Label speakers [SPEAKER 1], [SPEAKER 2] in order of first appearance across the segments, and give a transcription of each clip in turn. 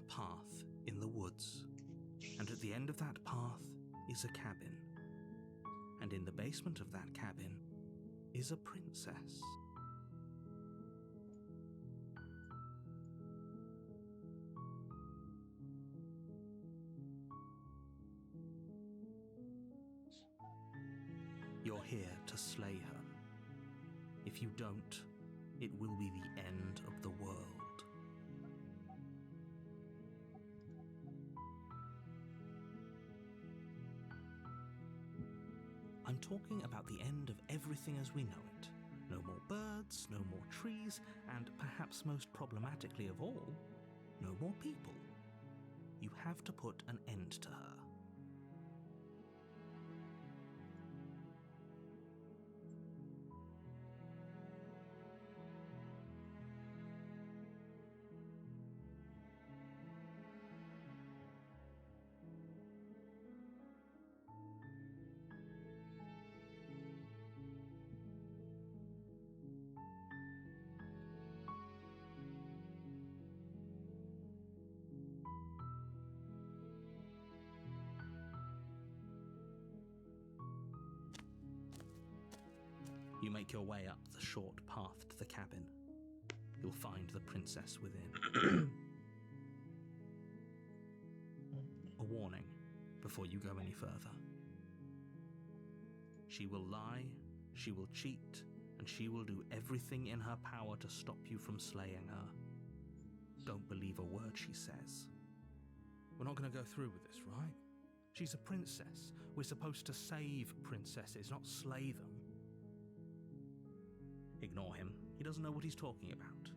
[SPEAKER 1] path in the woods, and at the end of that path is a cabin. And in the basement of that cabin is a princess. You're here to slay her. If you don't, it will be the end of the world. I'm talking about the end of everything as we know it. No more birds, no more trees, and perhaps most problematically of all, no more people. You have to put an end to her. You make your way up the short path to the cabin. You'll find the princess within. A warning before you go any further. She will lie, she will cheat, and she will do everything in her power to stop you from slaying her. Don't believe a word she says. We're not going to go through with this, right? She's a princess. We're supposed to save princesses, not slay them. Ignore him. He doesn't know what he's talking about.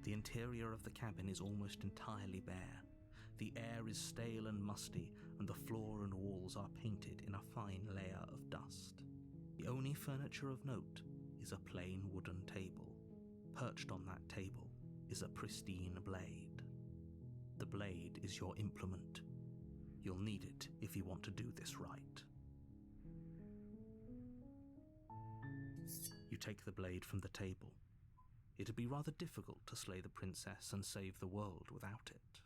[SPEAKER 1] The interior of the cabin is almost entirely bare. The air is stale and musty, and the floor and walls are painted in a fine layer of dust. The only furniture of note is a plain wooden table. Perched on that table is a pristine blade. The blade is your implement. You'll need it if you want to do this right. You take the blade from the table. It'd be rather difficult to slay the princess and save the world without it.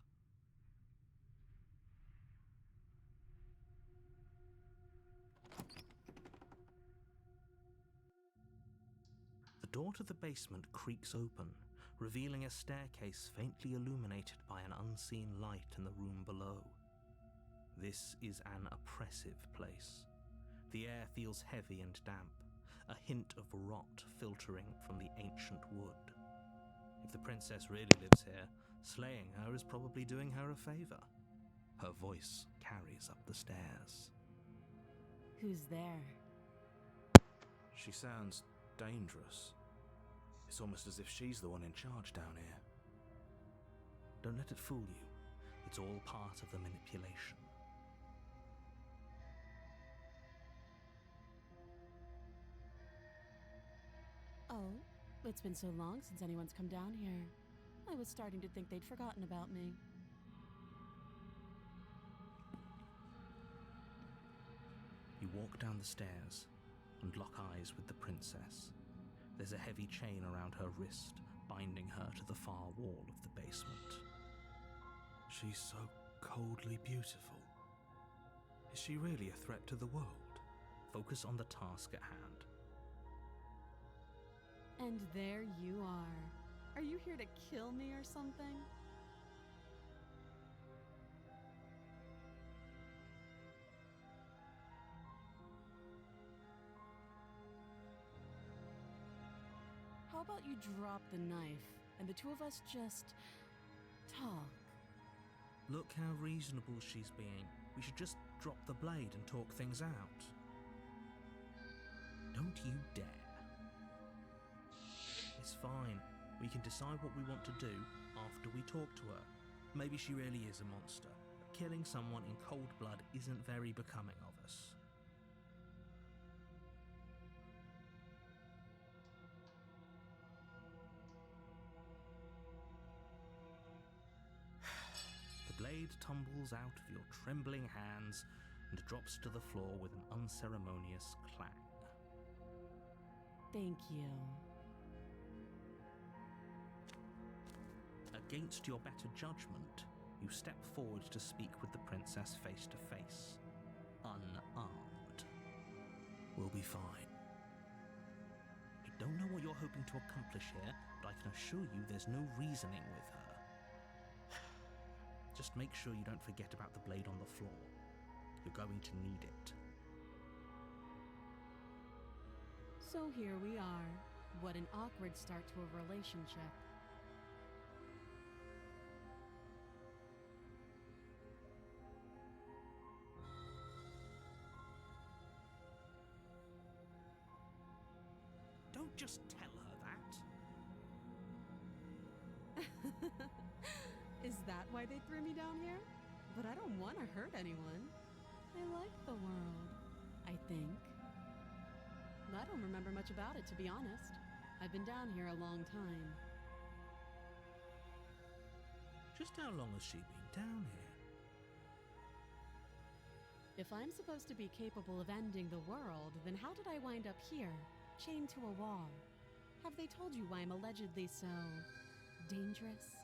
[SPEAKER 1] The door to the basement creaks open, revealing a staircase faintly illuminated by an unseen light in the room below. This is an oppressive place. The air feels heavy and damp, a hint of rot filtering from the ancient wood. If the princess really lives here, slaying her is probably doing her a favor. Her voice carries up the stairs.
[SPEAKER 2] Who's there?
[SPEAKER 1] She sounds dangerous. It's almost as if she's the one in charge down here. Don't let it fool you. It's all part of the manipulation.
[SPEAKER 2] Oh, it's been so long since anyone's come down here. I was starting to think they'd forgotten about me.
[SPEAKER 1] You walk down the stairs and lock eyes with the princess. There's a heavy chain around her wrist, binding her to the far wall of the basement. She's so coldly beautiful. Is she really a threat to the world? Focus on the task at hand.
[SPEAKER 2] And there you are. Are you here to kill me or something? How about you drop the knife, and the two of us just talk?
[SPEAKER 1] Look how reasonable she's being. We should just drop the blade and talk things out. Don't you dare. It's fine. We can decide what we want to do after we talk to her. Maybe she really is a monster. But killing someone in cold blood isn't very becoming of us. The blade tumbles out of your trembling hands, and drops to the floor with an unceremonious clang.
[SPEAKER 2] Thank you.
[SPEAKER 1] Against your better judgment, you step forward to speak with the princess face to face, unarmed. We'll be fine. I don't know what you're hoping to accomplish here, but I can assure you there's no reasoning with her. Just make sure you don't forget about the blade on the floor. You're going to need it.
[SPEAKER 2] So here we are. What an awkward start to a relationship.
[SPEAKER 1] Don't just tell her that.
[SPEAKER 2] Is that why they threw me down here? But I don't want to hurt anyone. I like the world, I think. I don't remember much about it, to be honest. I've been down here a long time.
[SPEAKER 1] Just how long has she been down here?
[SPEAKER 2] If I'm supposed to be capable of ending the world, then how did I wind up here, chained to a wall? Have they told you why I'm allegedly so dangerous?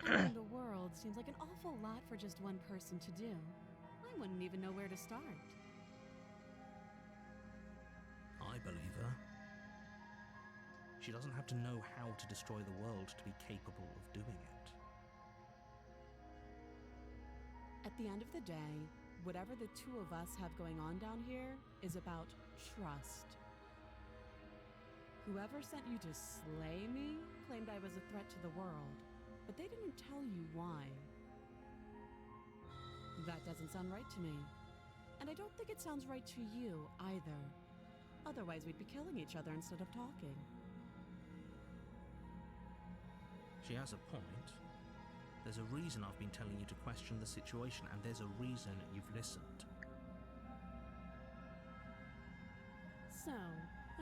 [SPEAKER 2] Ending the world seems like an awful lot for just one person to do. I wouldn't even know where to start.
[SPEAKER 1] I believe her. She doesn't have to know how to destroy the world to be capable of doing it.
[SPEAKER 2] At the end of the day, whatever the two of us have going on down here is about trust. Whoever sent you to slay me claimed I was a threat to the world, but they didn't tell you why. That doesn't sound right to me. And I don't think it sounds right to you either. Otherwise, we'd be killing each other instead of talking.
[SPEAKER 1] She has a point. There's a reason I've been telling you to question the situation, and there's a reason you've listened.
[SPEAKER 2] So,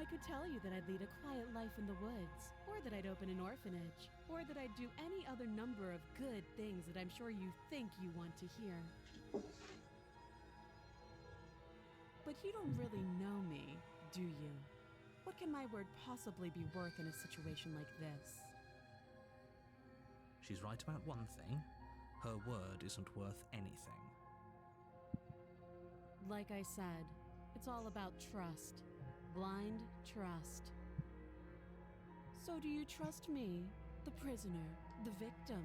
[SPEAKER 2] I could tell you that I'd lead a quiet life in the woods, or that I'd open an orphanage, or that I'd do any other number of good things that I'm sure you think you want to hear. But you don't really know me, do you? What can my word possibly be worth in a situation like this?
[SPEAKER 1] She's right about one thing. Her word isn't worth anything.
[SPEAKER 2] Like I said, it's all about trust. Blind trust. So do you trust me, the prisoner, the victim,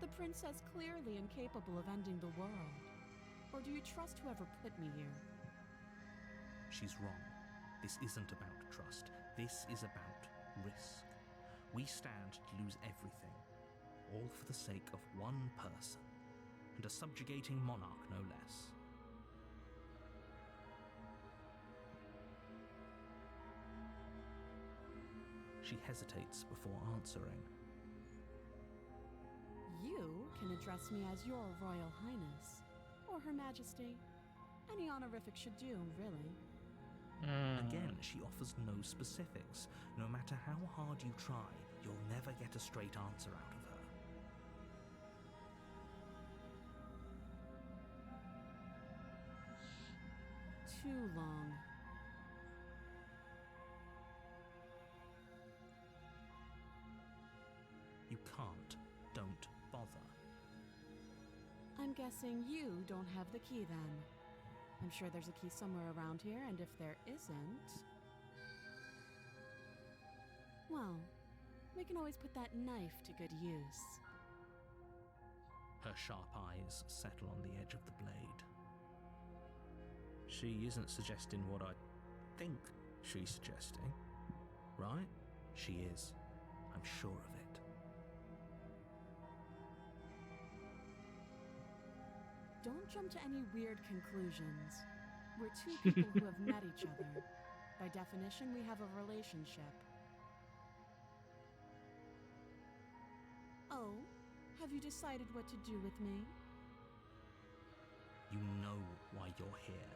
[SPEAKER 2] the princess clearly incapable of ending the world? Or do you trust whoever put me here?
[SPEAKER 1] She's wrong. This isn't about trust. This is about risk. We stand to lose everything, all for the sake of one person, and a subjugating monarch no less. She hesitates before answering.
[SPEAKER 2] You can address me as your Royal Highness, or Her Majesty. Any honorific should do, really.
[SPEAKER 1] Again, she offers no specifics. No matter how hard you try, you'll never get a straight answer out of her.
[SPEAKER 2] Too long.
[SPEAKER 1] You can't. Don't bother.
[SPEAKER 2] I'm guessing you don't have the key then. I'm sure there's a key somewhere around here, and if there isn't... well, we can always put that knife to good use.
[SPEAKER 1] Her sharp eyes settle on the edge of the blade. She isn't suggesting what I think she's suggesting, right? She is. I'm sure of it.
[SPEAKER 2] Don't jump to any weird conclusions. We're two people who have met each other. By definition, we have a relationship. Oh, have you decided what to do with me?
[SPEAKER 1] You know why you're here.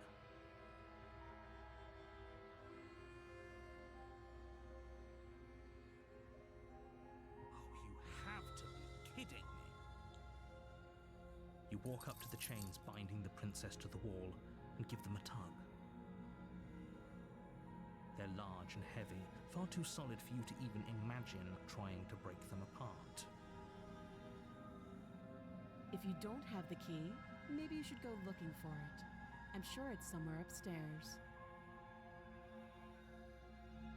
[SPEAKER 1] You walk up to the chains binding the princess to the wall and give them a tug. They're large and heavy, far too solid for you to even imagine trying to break them apart.
[SPEAKER 2] If you don't have the key, maybe you should go looking for it. I'm sure it's somewhere upstairs.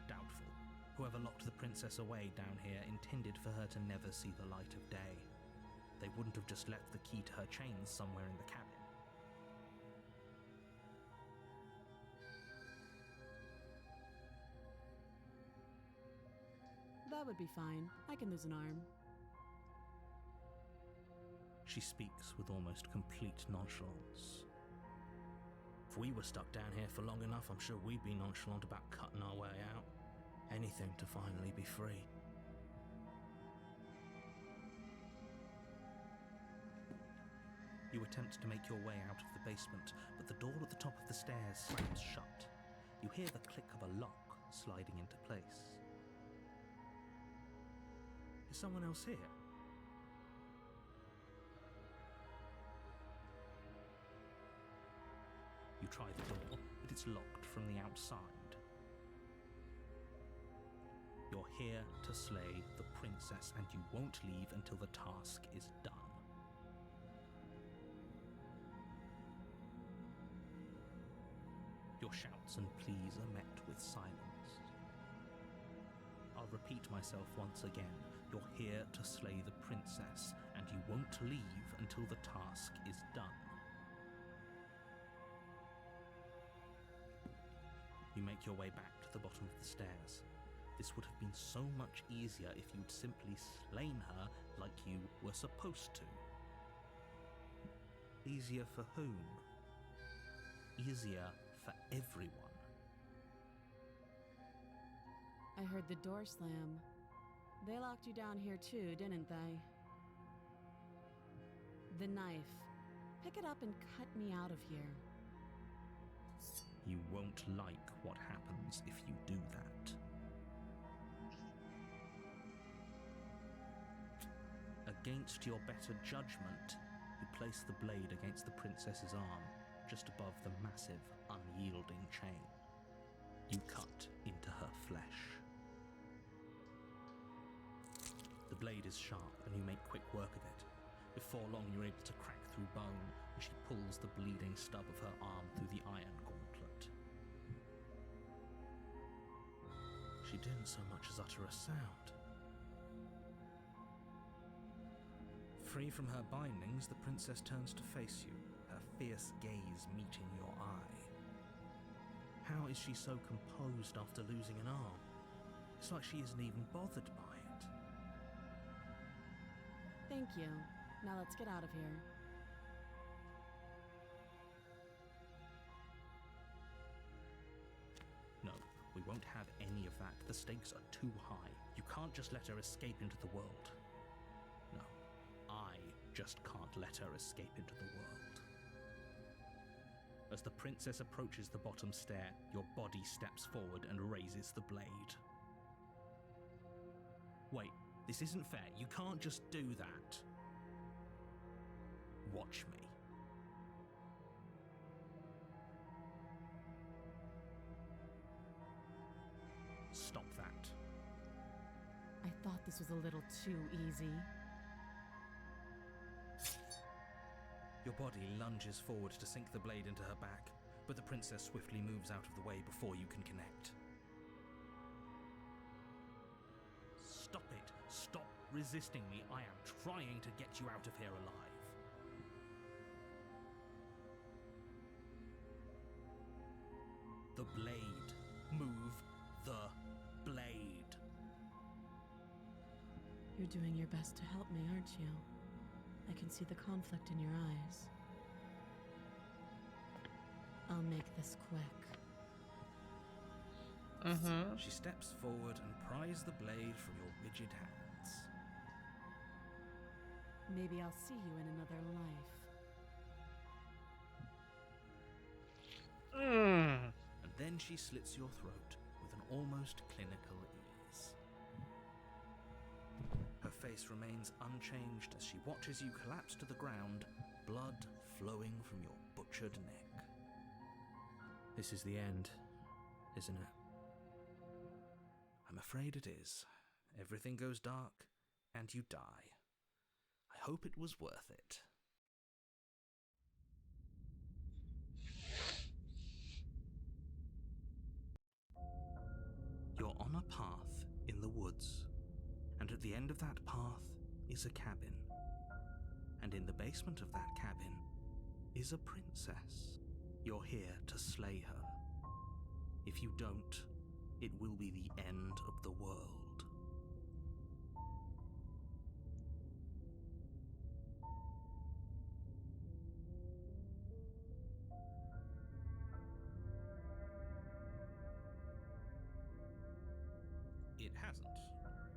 [SPEAKER 1] Doubtful. Whoever locked the princess away down here intended for her to never see the light of day. They wouldn't have just left the key to her chains somewhere in the cabin.
[SPEAKER 2] That would be fine. I can lose an arm.
[SPEAKER 1] She speaks with almost complete nonchalance. If we were stuck down here for long enough, I'm sure we'd be nonchalant about cutting our way out. Anything to finally be free. You attempt to make your way out of the basement, but the door at the top of the stairs slams shut. You hear the click of a lock sliding into place. Is someone else here? You try the door, but it's locked from the outside. You're here to slay the princess, and you won't leave until the task is done. Your shouts and pleas are met with silence. I'll repeat myself once again. You're here to slay the princess, and you won't leave until the task is done. You make your way back to the bottom of the stairs. This would have been so much easier if you'd simply slain her like you were supposed to. Easier for whom? Easier for everyone.
[SPEAKER 2] I heard the door slam. They locked you down here too, didn't they? The knife. Pick it up and cut me out of here.
[SPEAKER 1] You won't like what happens if you do that. Against your better judgment, you place the blade against the princess's arm, just above the massive, unyielding chain. You cut into her flesh. The blade is sharp, and you make quick work of it. Before long, you're able to crack through bone, and she pulls the bleeding stub of her arm through the iron gauntlet. She didn't so much as utter a sound. Free from her bindings, the princess turns to face you, her fierce gaze meeting your eye. How is she so composed after losing an arm? It's like she isn't even bothered by it.
[SPEAKER 2] Thank you. Now let's get out of here.
[SPEAKER 1] No, we won't have any of that. The stakes are too high. You can't just let her escape into the world. No, I just can't let her escape into the world. As the princess approaches the bottom stair, your body steps forward and raises the blade. Wait, this isn't fair. You can't just do that. Watch me. Stop that.
[SPEAKER 2] I thought this was a little too easy.
[SPEAKER 1] Your body lunges forward to sink the blade into her back, but the princess swiftly moves out of the way before you can connect. Stop it! Stop resisting me! I am trying to get you out of here alive. The blade. Move the blade.
[SPEAKER 2] You're doing your best to help me, aren't you? I can see the conflict in your eyes. I'll make this quick.
[SPEAKER 1] She steps forward and pries the blade from your rigid hands.
[SPEAKER 2] Maybe I'll see you in another life.
[SPEAKER 1] And then she slits your throat with an almost clinical ease. Her face remains unchanged as she watches you collapse to the ground blood flowing from your butchered neck. This is the end, isn't it? I'm afraid it is. Everything goes dark, and you die. I hope it was worth it. You're on a path in the woods, and at the end of that path is a cabin. And in the basement of that cabin is a princess. You're here to slay her. If you don't, it will be the end of the world. It hasn't.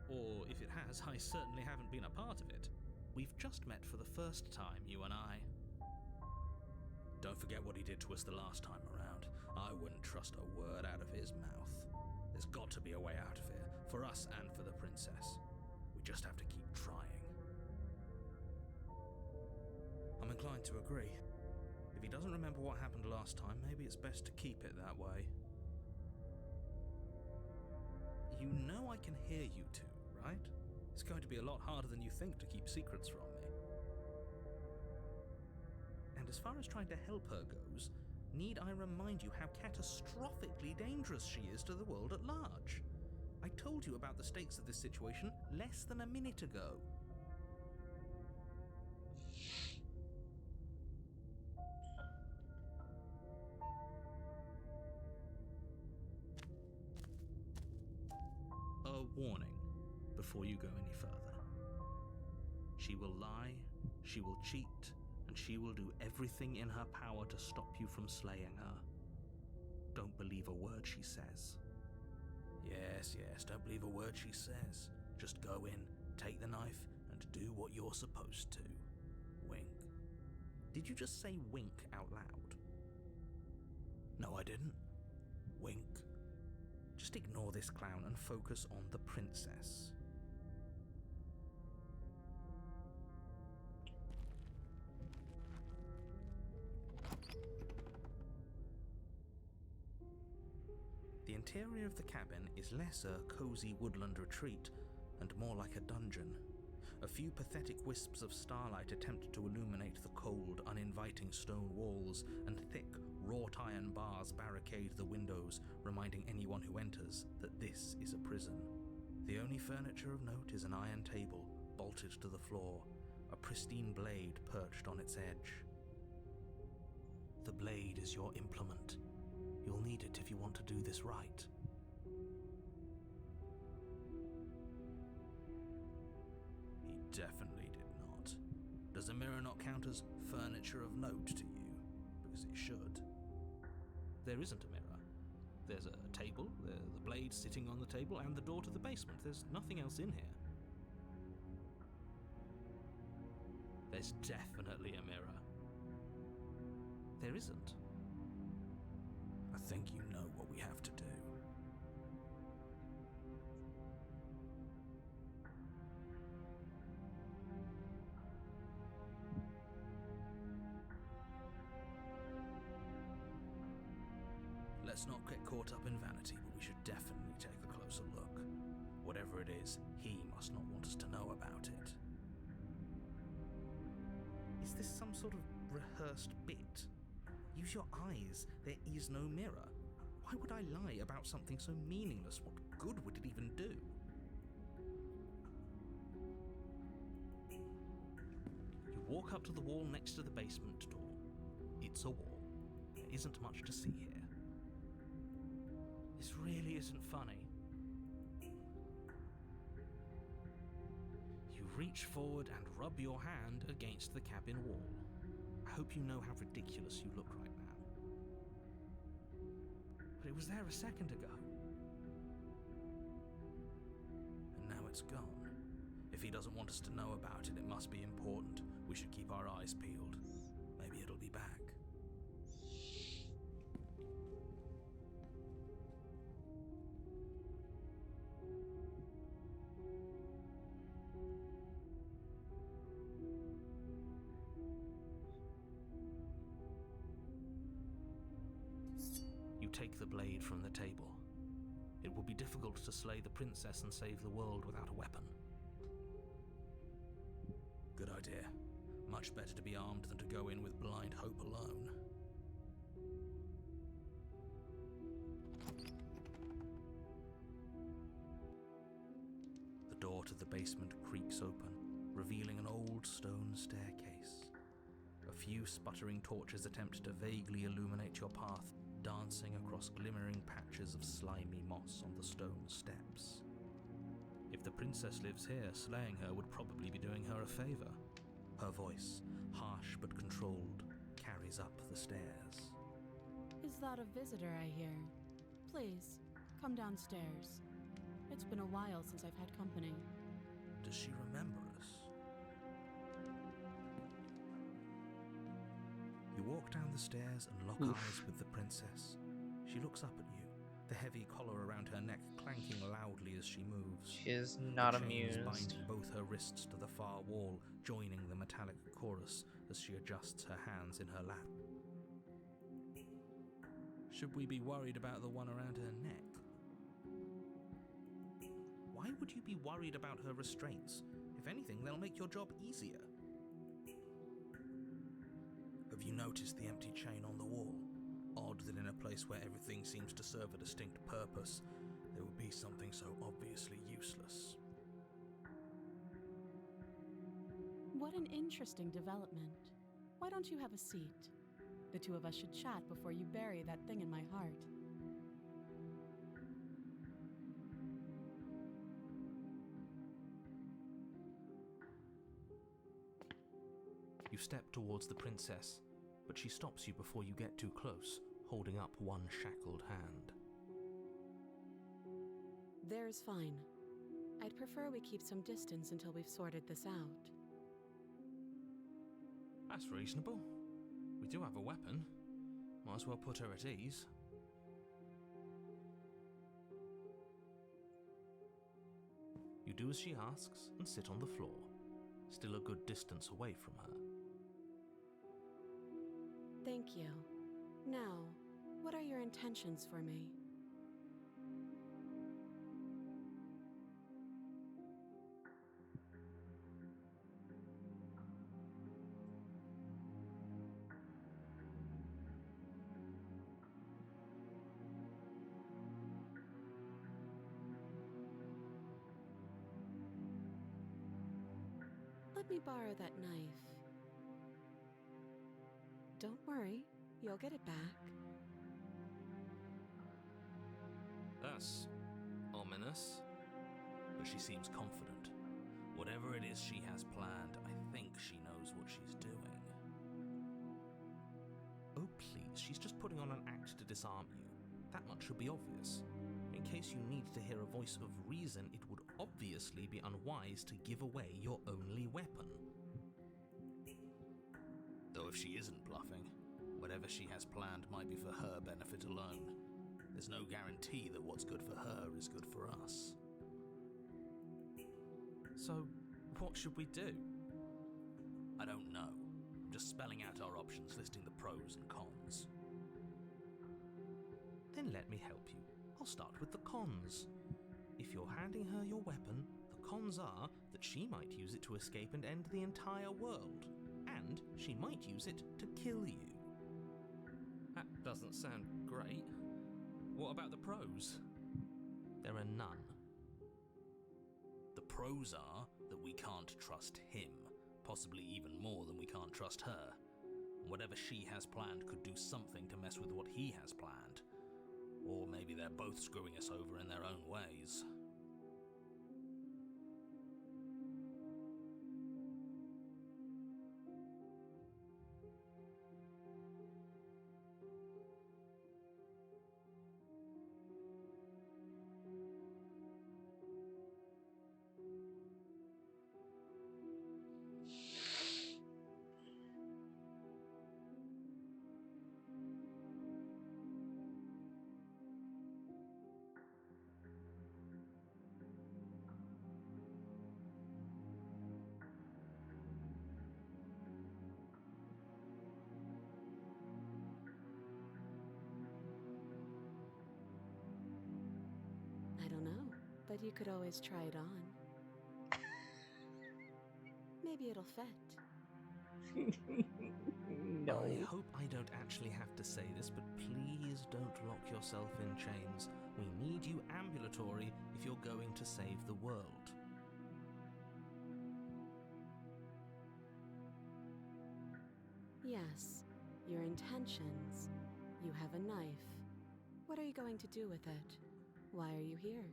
[SPEAKER 1] Or if it has, I certainly haven't been a part of it. We've just met for the first time, you and I. Don't forget what he did to us the last time around. I wouldn't trust a word out of his mouth. There's got to be a way out of here, for us and for the princess. We just have to keep trying. I'm inclined to agree. If he doesn't remember what happened last time, maybe it's best to keep it that way. You know I can hear you two, right? It's going to be a lot harder than you think to keep secrets from me. And as far as trying to help her goes, need I remind you how catastrophically dangerous she is to the world at large? I told you about the stakes of this situation less than a minute ago. A warning before you go any further. She will lie, she will cheat, and she will do everything in her power to stop you from slaying her. Don't believe a word she says. Yes, don't believe a word she says. Just go in, take the knife, and do what you're supposed to. Wink. Did you just say wink out loud? No, I didn't. Wink. Just ignore this clown and focus on the princess. The interior of the cabin is less a cozy woodland retreat and more like a dungeon. A few pathetic wisps of starlight attempt to illuminate the cold, uninviting stone walls, and thick, wrought iron bars barricade the windows, reminding anyone who enters that this is a prison. The only furniture of note is an iron table, bolted to the floor, a pristine blade perched on its edge. The blade is your implement. You'll need it if you want to do this right. He definitely did not. Does a mirror not count as furniture of note to you? Because it should. There isn't a mirror. There's a table, the blade sitting on the table, and the door to the basement. There's nothing else in here. There's definitely a mirror. There isn't. I think you know what we have to do. Let's not get caught up in vanity, but we should definitely take a closer look. Whatever it is, he must not want us to know about it. Is this some sort of rehearsed bit? Use your eyes. There is no mirror. Why would I lie about something so meaningless? What good would it even do? You walk up to the wall next to the basement door. It's a wall. There isn't much to see here. This really isn't funny. You reach forward and rub your hand against the cabin wall. I hope you know how ridiculous you look right now. But it was there a second ago. And now it's gone. If he doesn't want us to know about it, it must be important. We should keep our eyes peeled. Maybe it'll be back. You take the blade from the table. It will be difficult to slay the princess and save the world without a weapon. Good idea. Much better to be armed than to go in with blind hope alone. The door to the basement creaks open, revealing an old stone staircase. A few sputtering torches attempt to vaguely illuminate your path, dancing across glimmering patches of slimy moss on the stone steps. If the princess lives here, slaying her would probably be doing her a favor. Her voice, harsh but controlled, carries up the stairs.
[SPEAKER 2] Is that a visitor I hear? Please, come downstairs. It's been a while since I've had company.
[SPEAKER 1] Does she remember us? You walk down the stairs and lock eyes with the princess. She looks up at you, the heavy collar around her neck clanking loudly as she moves.
[SPEAKER 3] She is not
[SPEAKER 1] The chains
[SPEAKER 3] amused.
[SPEAKER 1] binding both her wrists to the far wall, joining the metallic chorus as she adjusts her hands in her lap. Should we be worried about the one around her neck? Why would you be worried about her restraints? If anything, they'll make your job easier. Have you noticed the empty chain on the wall? Odd that in a place where everything seems to serve a distinct purpose, there would be something so obviously useless.
[SPEAKER 2] What an interesting development. Why don't you have a seat? The two of us should chat before you bury that thing in my heart.
[SPEAKER 1] You step towards the princess, but she stops you before you get too close, holding up one shackled hand.
[SPEAKER 2] There's fine. I'd prefer we keep some distance until we've sorted this out.
[SPEAKER 1] That's reasonable. We do have a weapon. Might as well put her at ease. You do as she asks and sit on the floor, still a good distance away from her.
[SPEAKER 2] Thank you. Now, what are your intentions for me? Let me borrow that knife. Don't worry, you'll get it back.
[SPEAKER 1] That's ominous. But she seems confident. Whatever it is she has planned, I think she knows what she's doing. Oh please, she's just putting on an act to disarm you. That much should be obvious. In case you need to hear a voice of reason, it would obviously be unwise to give away your only weapon. Though if she isn't bluffing, whatever she has planned might be for her benefit alone. There's no guarantee that what's good for her is good for us. So, what should we do? I don't know. I'm just spelling out our options, listing the pros and cons. Then let me help you. I'll start with the cons. If you're handing her your weapon, the cons are that she might use it to escape and end the entire world. And she might use it to kill you. That doesn't sound great. What about the pros? There are none. The pros are that we can't trust him, possibly even more than we can't trust her. And whatever she has planned could do something to mess with what he has planned. Or maybe they're both screwing us over in their own ways.
[SPEAKER 2] but you could always try it on. Maybe it'll fit.
[SPEAKER 3] No.
[SPEAKER 1] I hope I don't actually have to say this, but please don't lock yourself in chains. We need you ambulatory if you're going to save the world.
[SPEAKER 2] Yes, your intentions. You have a knife. What are you going to do with it? Why are you here?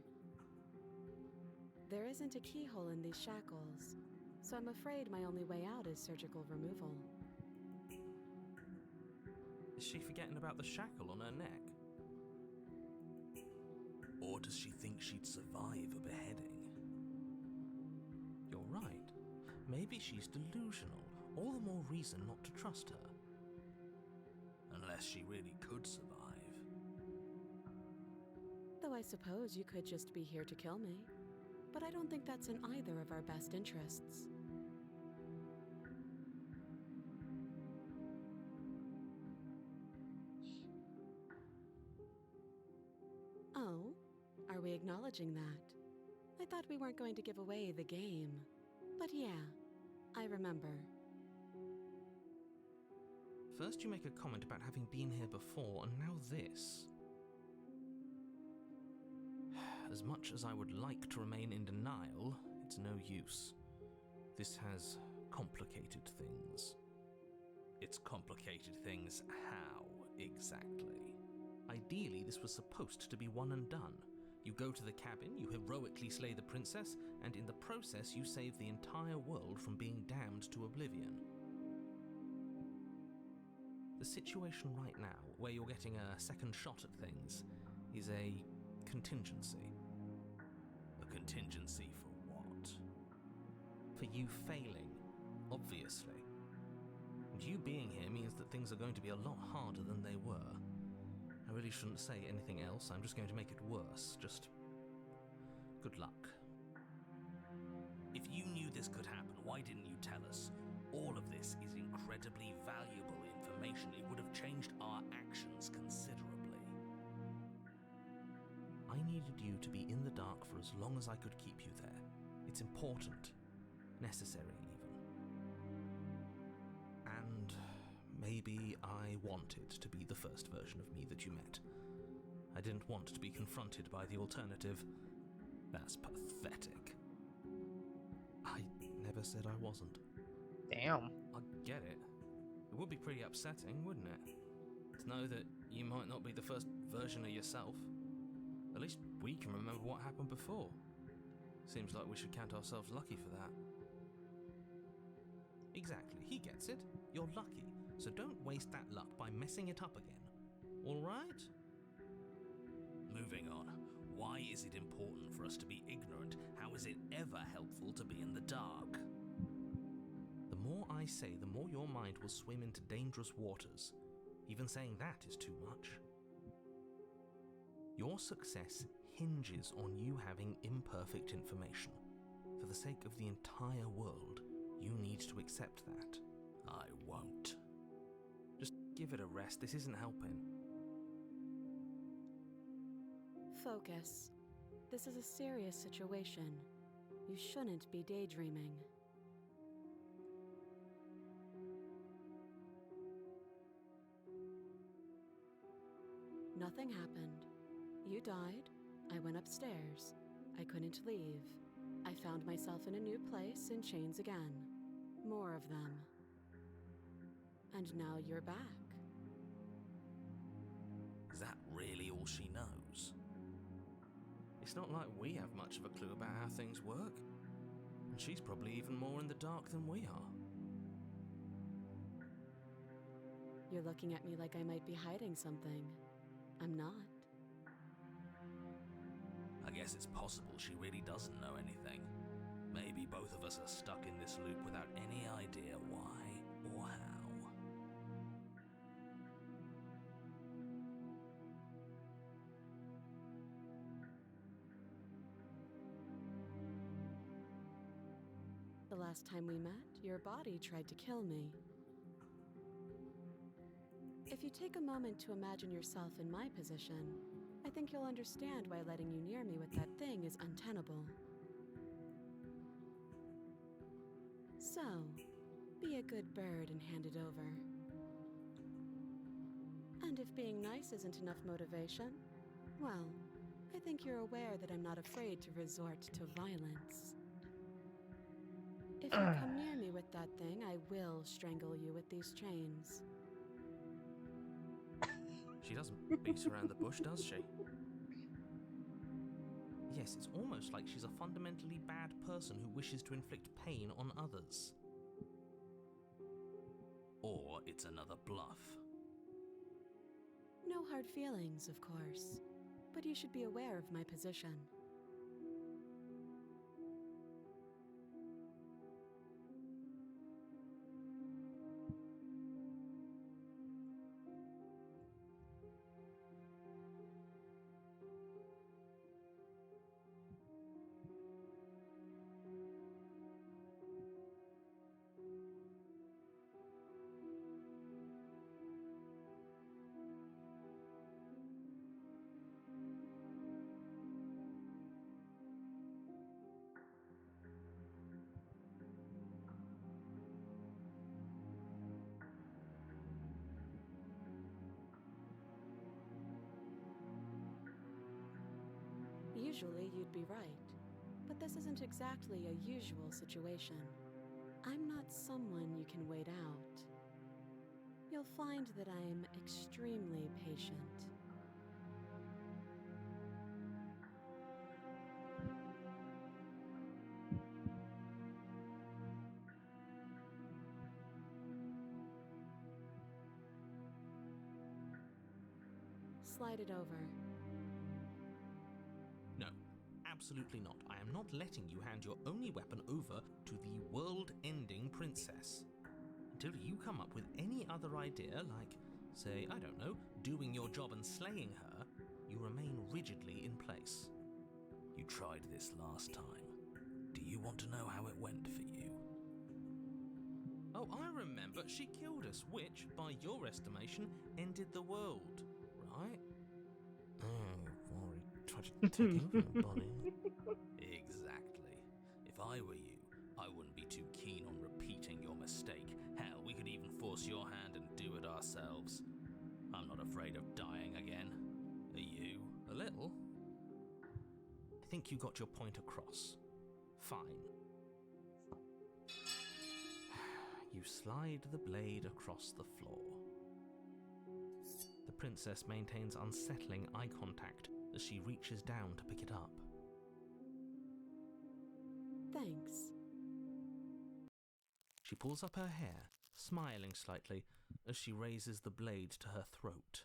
[SPEAKER 2] There isn't a keyhole in these shackles, so I'm afraid my only way out is surgical removal.
[SPEAKER 1] Is she forgetting about the shackle on her neck? Or does she think she'd survive a beheading? You're right. Maybe she's delusional. All the more reason not to trust her. Unless she really could survive.
[SPEAKER 2] Though I suppose you could just be here to kill me. But I don't think that's in either of our best interests. Oh, are we acknowledging that? I thought we weren't going to give away the game. But yeah, I remember.
[SPEAKER 1] First you make a comment about having been here before, and now this. As much as I would like to remain in denial, it's no use. This has complicated things. It's complicated things how, exactly? Ideally, this was supposed to be one and done. You go to the cabin, you heroically slay the princess, and in the process you save the entire world from being damned to oblivion. The situation right now, where you're getting a second shot at things, is a contingency. A contingency for what? For you failing, obviously. And you being here means that things are going to be a lot harder than they were. I really shouldn't say anything else, I'm just going to make it worse. Just good luck. If you knew this could happen, why didn't you tell us? All of this is incredibly valuable information. It would have changed our actions considerably. I needed you to be in the dark for as long as I could keep you there. It's important. Necessary, even. And maybe I wanted to be the first version of me that you met. I didn't want to be confronted by the alternative. That's pathetic. I never said I wasn't.
[SPEAKER 3] Damn.
[SPEAKER 1] I get it. It would be pretty upsetting, wouldn't it? To know that you might not be the first version of yourself. At least we can remember what happened before. Seems like we should count ourselves lucky for that. Exactly, he gets it. You're lucky, so don't waste that luck by messing it up again. All right? Moving on. Why is it important for us to be ignorant? How is it ever helpful to be in the dark? The more I say, the more your mind will swim into dangerous waters. Even saying that is too much. Your success hinges on you having imperfect information. For the sake of the entire world, you need to accept that. I won't. Just give it a rest, this isn't helping.
[SPEAKER 2] Focus. This is a serious situation. You shouldn't be daydreaming. Nothing happened. You died. I went upstairs. I couldn't leave. I found myself in a new place in chains again. More of them. And now you're back.
[SPEAKER 1] Is that really all she knows? It's not like we have much of a clue about how things work. And she's probably even more in the dark than we are.
[SPEAKER 2] You're looking at me like I might be hiding something. I'm not.
[SPEAKER 1] I guess it's possible she really doesn't know anything. Maybe both of us are stuck in this loop without any idea why or how.
[SPEAKER 2] The last time we met, your body tried to kill me. If you take a moment to imagine yourself in my position, I think you'll understand why letting you near me with that thing is untenable. So, be a good bird and hand it over. And if being nice isn't enough motivation, well, I think you're aware that I'm not afraid to resort to violence. If you come near me with that thing, I will strangle you with these chains.
[SPEAKER 1] She doesn't beat around the bush, does she? Yes, it's almost like she's a fundamentally bad person who wishes to inflict pain on others. Or it's another bluff.
[SPEAKER 2] No hard feelings, of course, but you should be aware of my position. Usually you'd be right, but this isn't exactly a usual situation. I'm not someone you can wait out. You'll find that I'm extremely patient. Slide it over.
[SPEAKER 1] No, absolutely not. I am not letting you hand your only weapon over to the world-ending princess. Until you come up with any other idea, like, say, I don't know, doing your job and slaying her, you remain rigidly in place. You tried this last time. Do you want to know how it went for you? Oh, I remember. She killed us, which, by your estimation, ended the world, right? Oh, Rory tried to take over, Bonnie. Exactly. If I were you, I wouldn't be too keen on repeating your mistake. Hell, we could even force your hand and do it ourselves. I'm not afraid of dying again. Are you? A little? I think you got your point across. Fine. You slide the blade across the floor. The princess maintains unsettling eye contact as she reaches down to pick it up.
[SPEAKER 2] Thanks.
[SPEAKER 1] She pulls up her hair, smiling slightly as she raises the blade to her throat.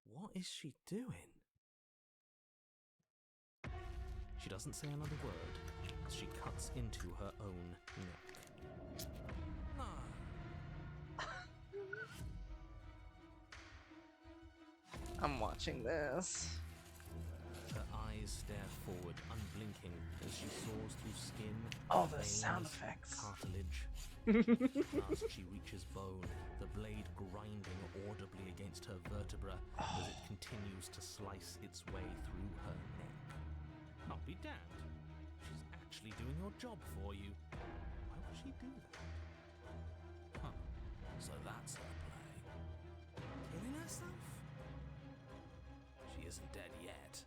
[SPEAKER 1] What is she doing? She doesn't say another word as she cuts into her own neck. No.
[SPEAKER 3] I'm watching this.
[SPEAKER 1] Her eyes stare forward, unblinking, as she saws through skin,
[SPEAKER 3] Oh, the
[SPEAKER 1] veins,
[SPEAKER 3] sound effects.
[SPEAKER 1] cartilage. Last she reaches bone, the blade grinding audibly against her vertebra as it continues to slice its way through her neck. I'll be damned. She's actually doing your job for you. Why would she do that? Huh. So that's her play. Killing herself? She isn't dead yet.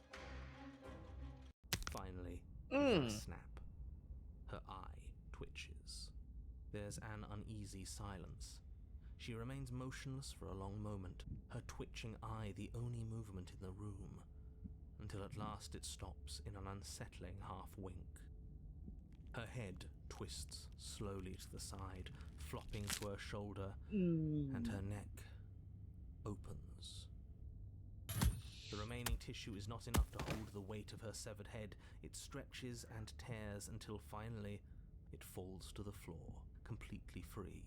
[SPEAKER 1] Finally, with a snap, her eye twitches. There's an uneasy silence. She remains motionless for a long moment, her twitching eye the only movement in the room, until at last it stops in an unsettling half-wink. Her head twists slowly to the side, flopping to her shoulder, and her neck opens. The remaining tissue is not enough to hold the weight of her severed head. It stretches and tears until finally it falls to the floor, completely free.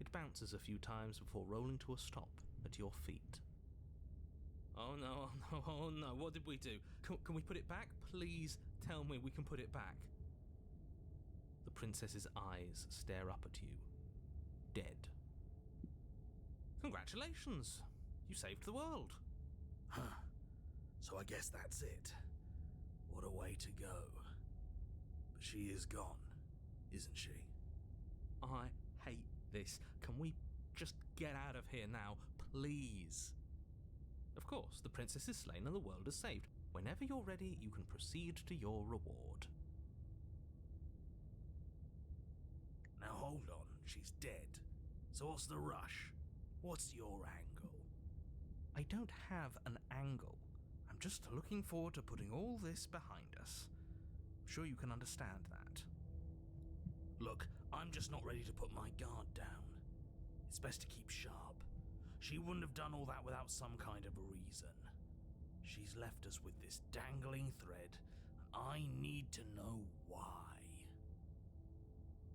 [SPEAKER 1] It bounces a few times before rolling to a stop at your feet. Oh no, oh no, oh no, what did we do? Can we put it back? Please tell me we can put it back. The princess's eyes stare up at you, dead. Congratulations, you saved the world.
[SPEAKER 4] So I guess that's it. What a way to go. But she is gone, isn't she?
[SPEAKER 1] I hate this. Can we just get out of here now, please? Of course, the princess is slain and the world is saved. Whenever you're ready, you can proceed to your reward.
[SPEAKER 4] Now hold on, she's dead. So what's the rush? What's your angle?
[SPEAKER 1] I don't have an angle. I'm just looking forward to putting all this behind us. I'm sure you can understand that.
[SPEAKER 4] Look, I'm just not ready to put my guard down. It's best to keep sharp. She wouldn't have done all that without some kind of a reason. She's left us with this dangling thread, and I need to know why.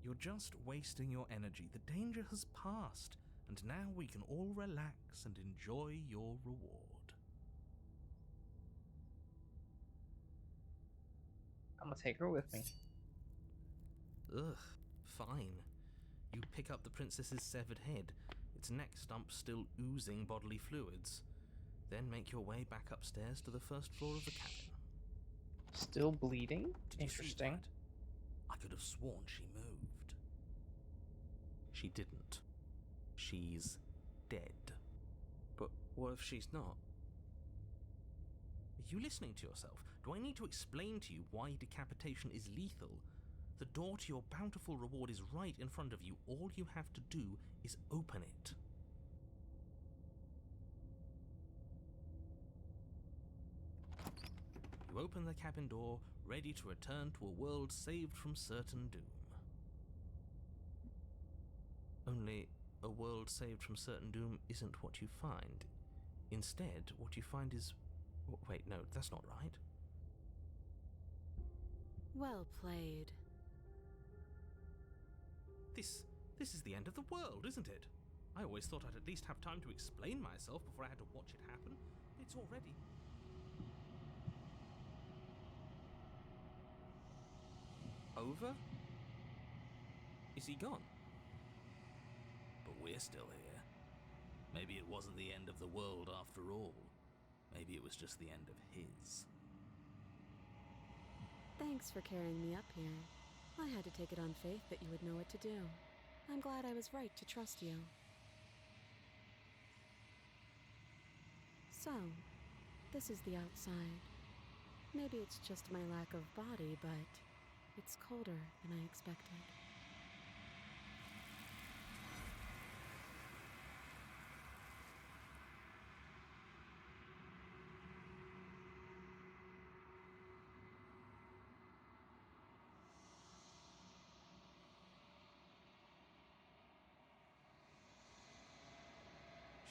[SPEAKER 1] You're just wasting your energy. The danger has passed, and now we can all relax and enjoy your reward.
[SPEAKER 3] I'm gonna take her with me.
[SPEAKER 1] Ugh, fine. You pick up the princess's severed head, its neck stump still oozing bodily fluids. Then make your way back upstairs to the first floor of the cabin.
[SPEAKER 3] Still bleeding?
[SPEAKER 4] Did you see
[SPEAKER 3] Interesting.
[SPEAKER 4] that? I could have sworn she moved.
[SPEAKER 1] She didn't. She's dead. But what if she's not? Are you listening to yourself? Do I need to explain to you why decapitation is lethal? The door to your bountiful reward is right in front of you. All you have to do is open it. You open the cabin door, ready to return to a world saved from certain doom. Only, a world saved from certain doom isn't what you find. Instead, what you find is... Wait, no, that's not right.
[SPEAKER 2] Well played.
[SPEAKER 1] This is the end of the world, isn't it? I always thought I'd at least have time to explain myself before I had to watch it happen. It's already... over? Is he gone?
[SPEAKER 4] But we're still here. Maybe it wasn't the end of the world after all. Maybe it was just the end of his.
[SPEAKER 2] Thanks for carrying me up here. I had to take it on faith that you would know what to do. I'm glad I was right to trust you. So, this is the outside. Maybe it's just my lack of body, but it's colder than I expected.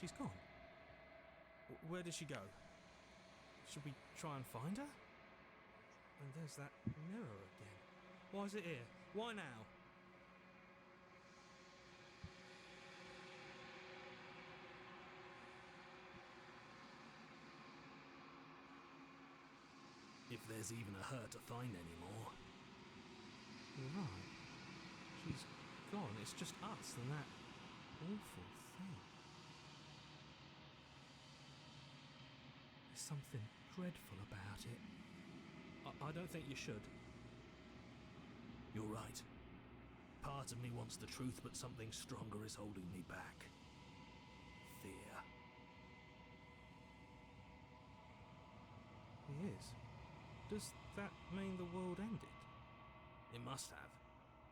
[SPEAKER 1] She's gone. Where did she go? Should we try and find her? And there's that mirror again. Why is it here? Why now?
[SPEAKER 4] If there's even a her to find anymore.
[SPEAKER 1] You're right. She's gone. It's just us and that awful thing. There's something dreadful about it. I don't think you should.
[SPEAKER 4] You're right. Part of me wants the truth, but something stronger is holding me back. Fear.
[SPEAKER 1] He is. Does that mean the world ended?
[SPEAKER 4] It must have.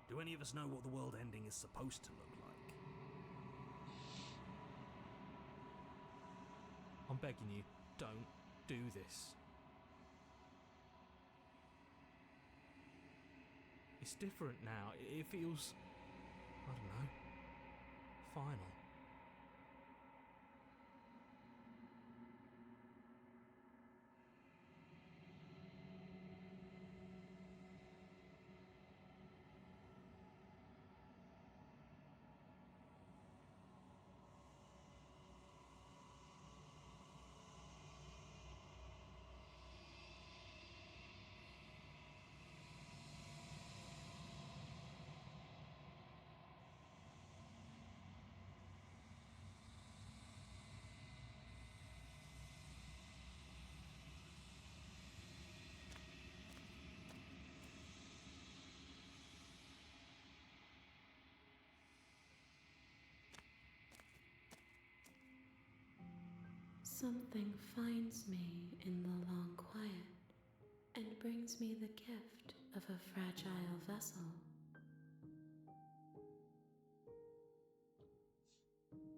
[SPEAKER 4] Do any of us know what the world ending is supposed to look like?
[SPEAKER 1] I'm begging you, don't do this. It's different now. It feels, I don't know, final.
[SPEAKER 2] Something finds me in the long quiet and brings me the gift of a fragile vessel.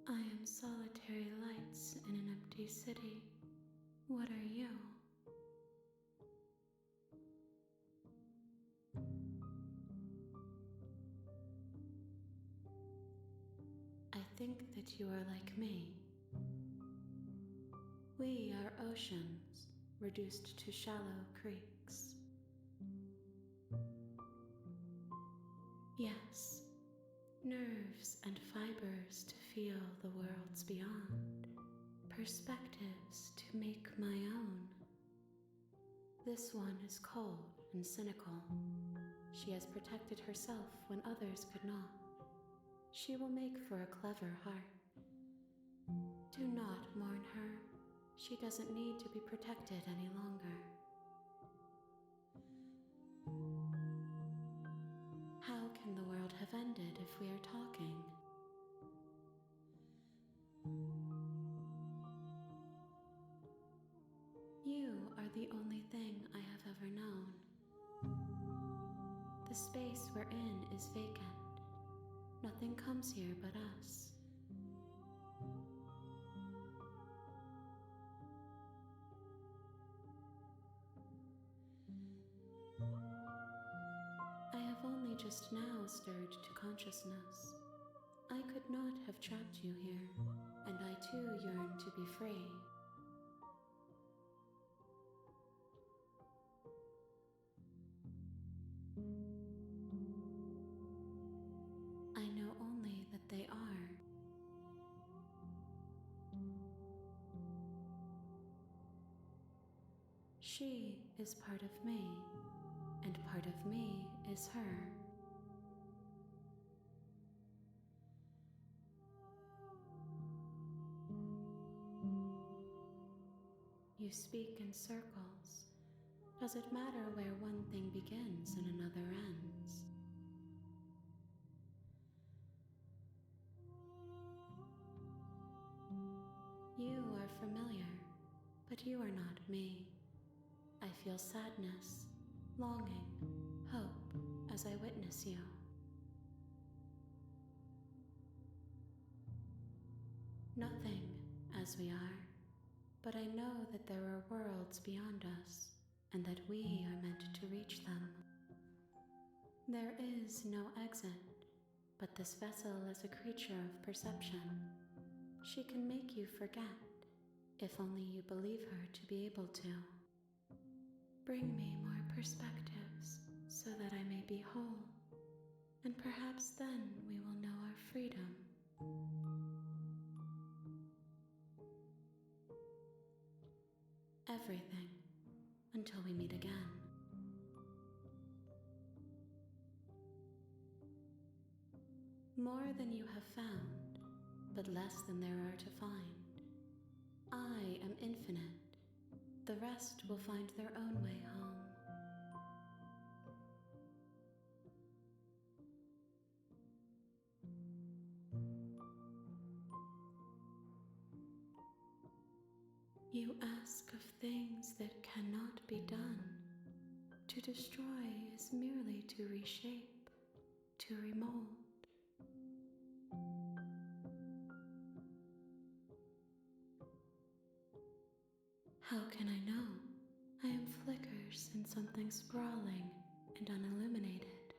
[SPEAKER 2] I am solitary lights in an empty city. What are you? I think that you are like me. We are oceans, reduced to shallow creeks. Yes, nerves and fibers to feel the worlds beyond, perspectives to make my own. This one is cold and cynical. She has protected herself when others could not. She will make for a clever heart. Do not mourn her. She doesn't need to be protected any longer. How can the world have ended if we are talking? You are the only thing I have ever known. The space we're in is vacant. Nothing comes here but us. I have only just now stirred to consciousness. I could not have trapped you here, and I too yearn to be free. I know only that they are. She is part of me, and part of me is her. You speak in circles. Does it matter where one thing begins and another ends? You are familiar, but you are not me. I feel sadness, longing, hope as I witness you. Nothing as we are, but I know that there are worlds beyond us, and that we are meant to reach them. There is no exit, but this vessel is a creature of perception. She can make you forget, if only you believe her to be able to. Bring me more perspectives, so that I may be whole, and perhaps then we will know our freedom. Everything, until we meet again. More than you have found, but less than there are to find. I am infinite. The rest will find their own way home. You ask of things that cannot be done. To destroy is merely to reshape, to remold. How can I know? I am flickers in something sprawling and unilluminated.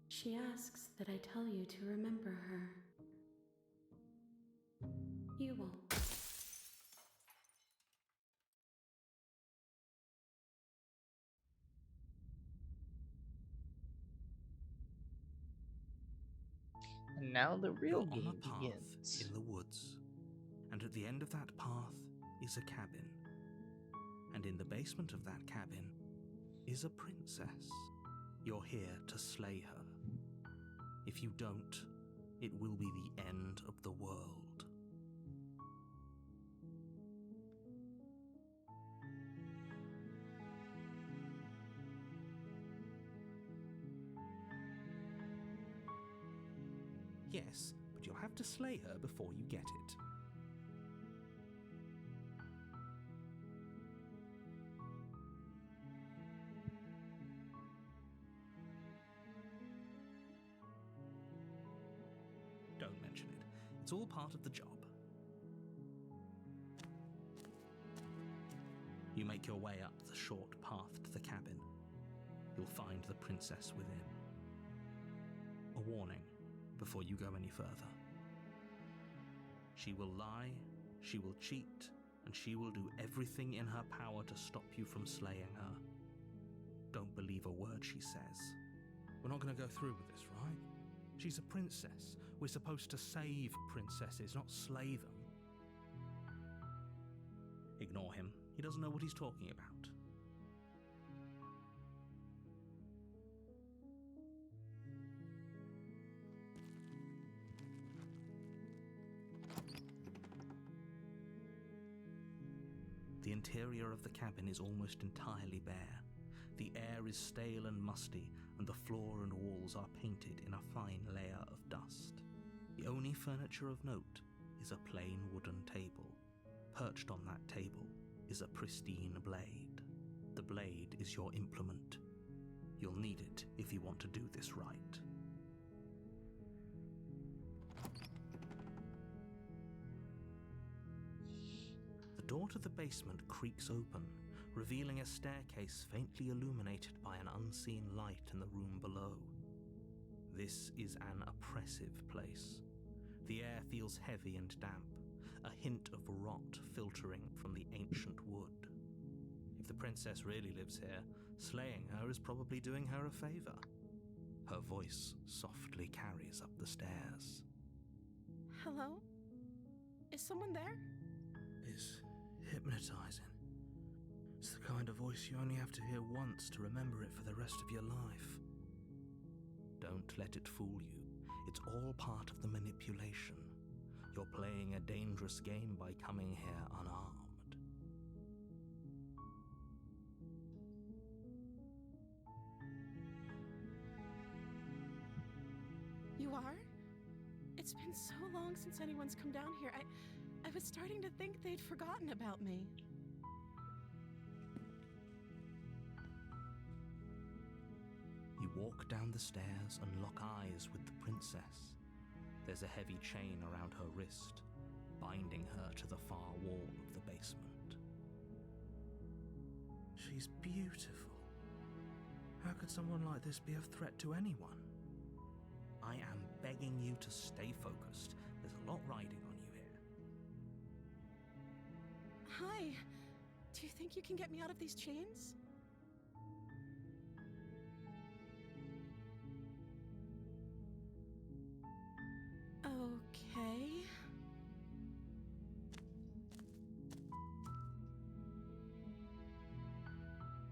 [SPEAKER 2] She asks that I tell you to remember her. You won't.
[SPEAKER 3] And now the
[SPEAKER 1] You're
[SPEAKER 3] real
[SPEAKER 1] on
[SPEAKER 3] game
[SPEAKER 1] a path
[SPEAKER 3] begins.
[SPEAKER 1] in the woods, and at the end of that path is a cabin. And in the basement of that cabin is a princess. You're here to slay her. If you don't, it will be the end of the world. Yes, but you'll have to slay her before you get it. Don't mention it. It's all part of the job. You make your way up the short path to the cabin. You'll find the princess within. A warning before you go any further. She will lie, she will cheat, and she will do everything in her power to stop you from slaying her. Don't believe a word she says. We're not going to go through with this, right? She's a princess. We're supposed to save princesses, not slay them. Ignore him. He doesn't know what he's talking about. The interior of the cabin is almost entirely bare. The air is stale and musty, and the floor and walls are painted in a fine layer of dust. The only furniture of note is a plain wooden table. Perched on that table is a pristine blade. The blade is your implement. You'll need it if you want to do this right. The door to the basement creaks open, revealing a staircase faintly illuminated by an unseen light in the room below. This is an oppressive place. The air feels heavy and damp, a hint of rot filtering from the ancient wood. If the princess really lives here, slaying her is probably doing her a favor. Her voice softly carries up the stairs.
[SPEAKER 2] Hello? Is someone there?
[SPEAKER 1] It's hypnotizing. It's the kind of voice you only have to hear once to remember it for the rest of your life. Don't let it fool you. It's all part of the manipulation. You're playing a dangerous game by coming here unarmed.
[SPEAKER 2] You are? It's been so long since anyone's come down here. I was starting to think they'd forgotten about me.
[SPEAKER 1] You walk down the stairs and lock eyes with the princess. There's a heavy chain around her wrist, binding her to the far wall of the basement. She's beautiful. How could someone like this be a threat to anyone? I am begging you to stay focused. There's a lot riding on you here.
[SPEAKER 2] Hi. Do you think you can get me out of these chains? Okay.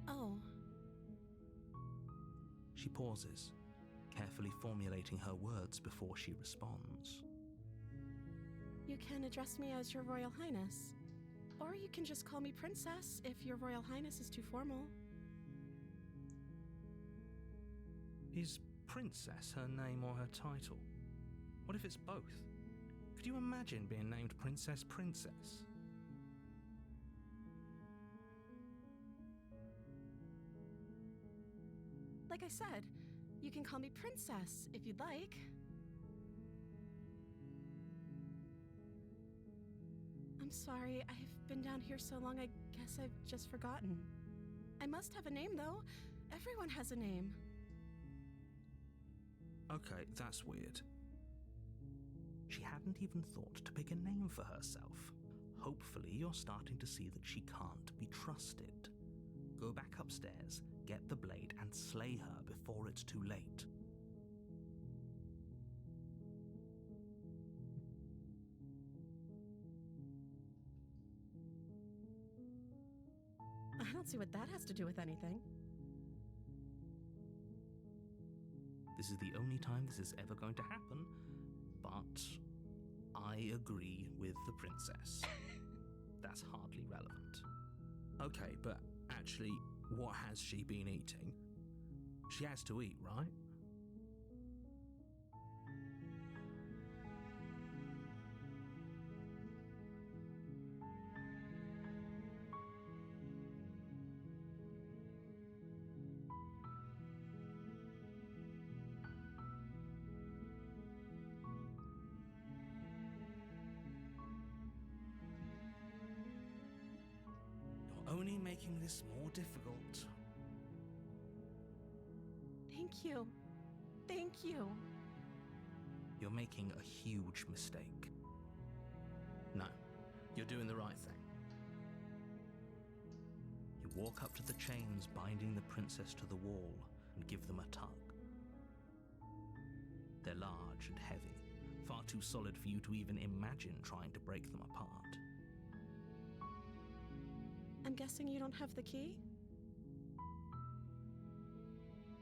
[SPEAKER 2] Oh.
[SPEAKER 1] She pauses, carefully formulating her words before she responds.
[SPEAKER 2] You can address me as Your Royal Highness. Or you can just call me Princess if Your Royal Highness is too formal.
[SPEAKER 1] Is Princess her name or her title? What if it's both? Could you imagine being named Princess Princess?
[SPEAKER 2] Like I said, you can call me Princess if you'd like. I'm sorry, I've been down here so long I guess I've just forgotten. I must have a name though. Everyone has a name.
[SPEAKER 1] Okay, that's weird. She hadn't even thought to pick a name for herself. Hopefully you're starting to see that she can't be trusted. Go back upstairs, get the blade, and slay her before it's too late.
[SPEAKER 2] I don't see what that has to do with anything.
[SPEAKER 1] This is the only time this is ever going to happen, but I agree with the princess. That's hardly relevant. Okay, but actually, what has she been eating? She has to eat, right? making this more difficult.
[SPEAKER 2] Thank you. Thank you.
[SPEAKER 1] You're making a huge mistake. No, you're doing the right thing. You walk up to the chains binding the princess to the wall and give them a tug. They're large and heavy, far too solid for you to even imagine trying to break them apart.
[SPEAKER 2] I'm guessing you don't have the key?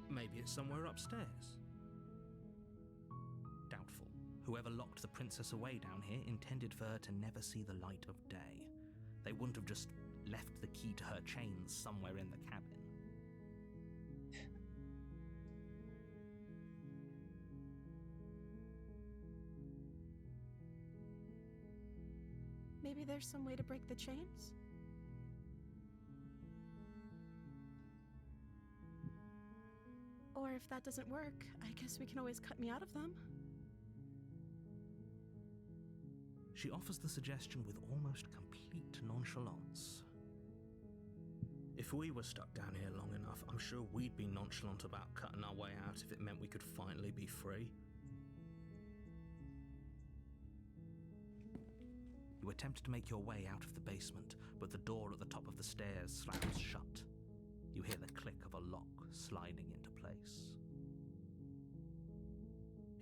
[SPEAKER 1] Maybe it's somewhere upstairs. Doubtful. Whoever locked the princess away down here intended for her to never see the light of day. They wouldn't have just left the key to her chains somewhere in the cabin.
[SPEAKER 2] Maybe there's some way to break the chains? Or if that doesn't work, I guess we can always cut me out of them.
[SPEAKER 1] She offers the suggestion with almost complete nonchalance. If we were stuck down here long enough, I'm sure we'd be nonchalant about cutting our way out if it meant we could finally be free. You attempt to make your way out of the basement, but the door at the top of the stairs slams shut. You hear the click of a lock sliding into place.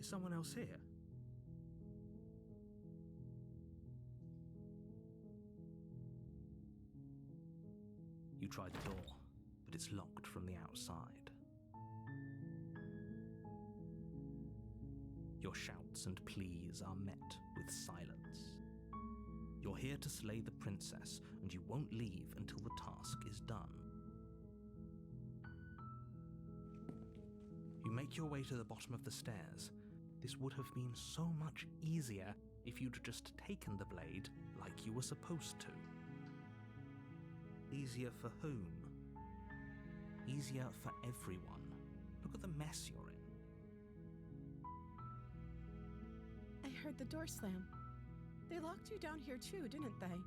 [SPEAKER 1] Is someone else here? You try the door, but it's locked from the outside. Your shouts and pleas are met with silence. You're here to slay the princess, and you won't leave until the task is done. You make your way to the bottom of the stairs. This would have been so much easier if you'd just taken the blade like you were supposed to. Easier for whom? Easier for everyone. Look at the mess you're in.
[SPEAKER 2] I heard the door slam. They locked you down here too, didn't they?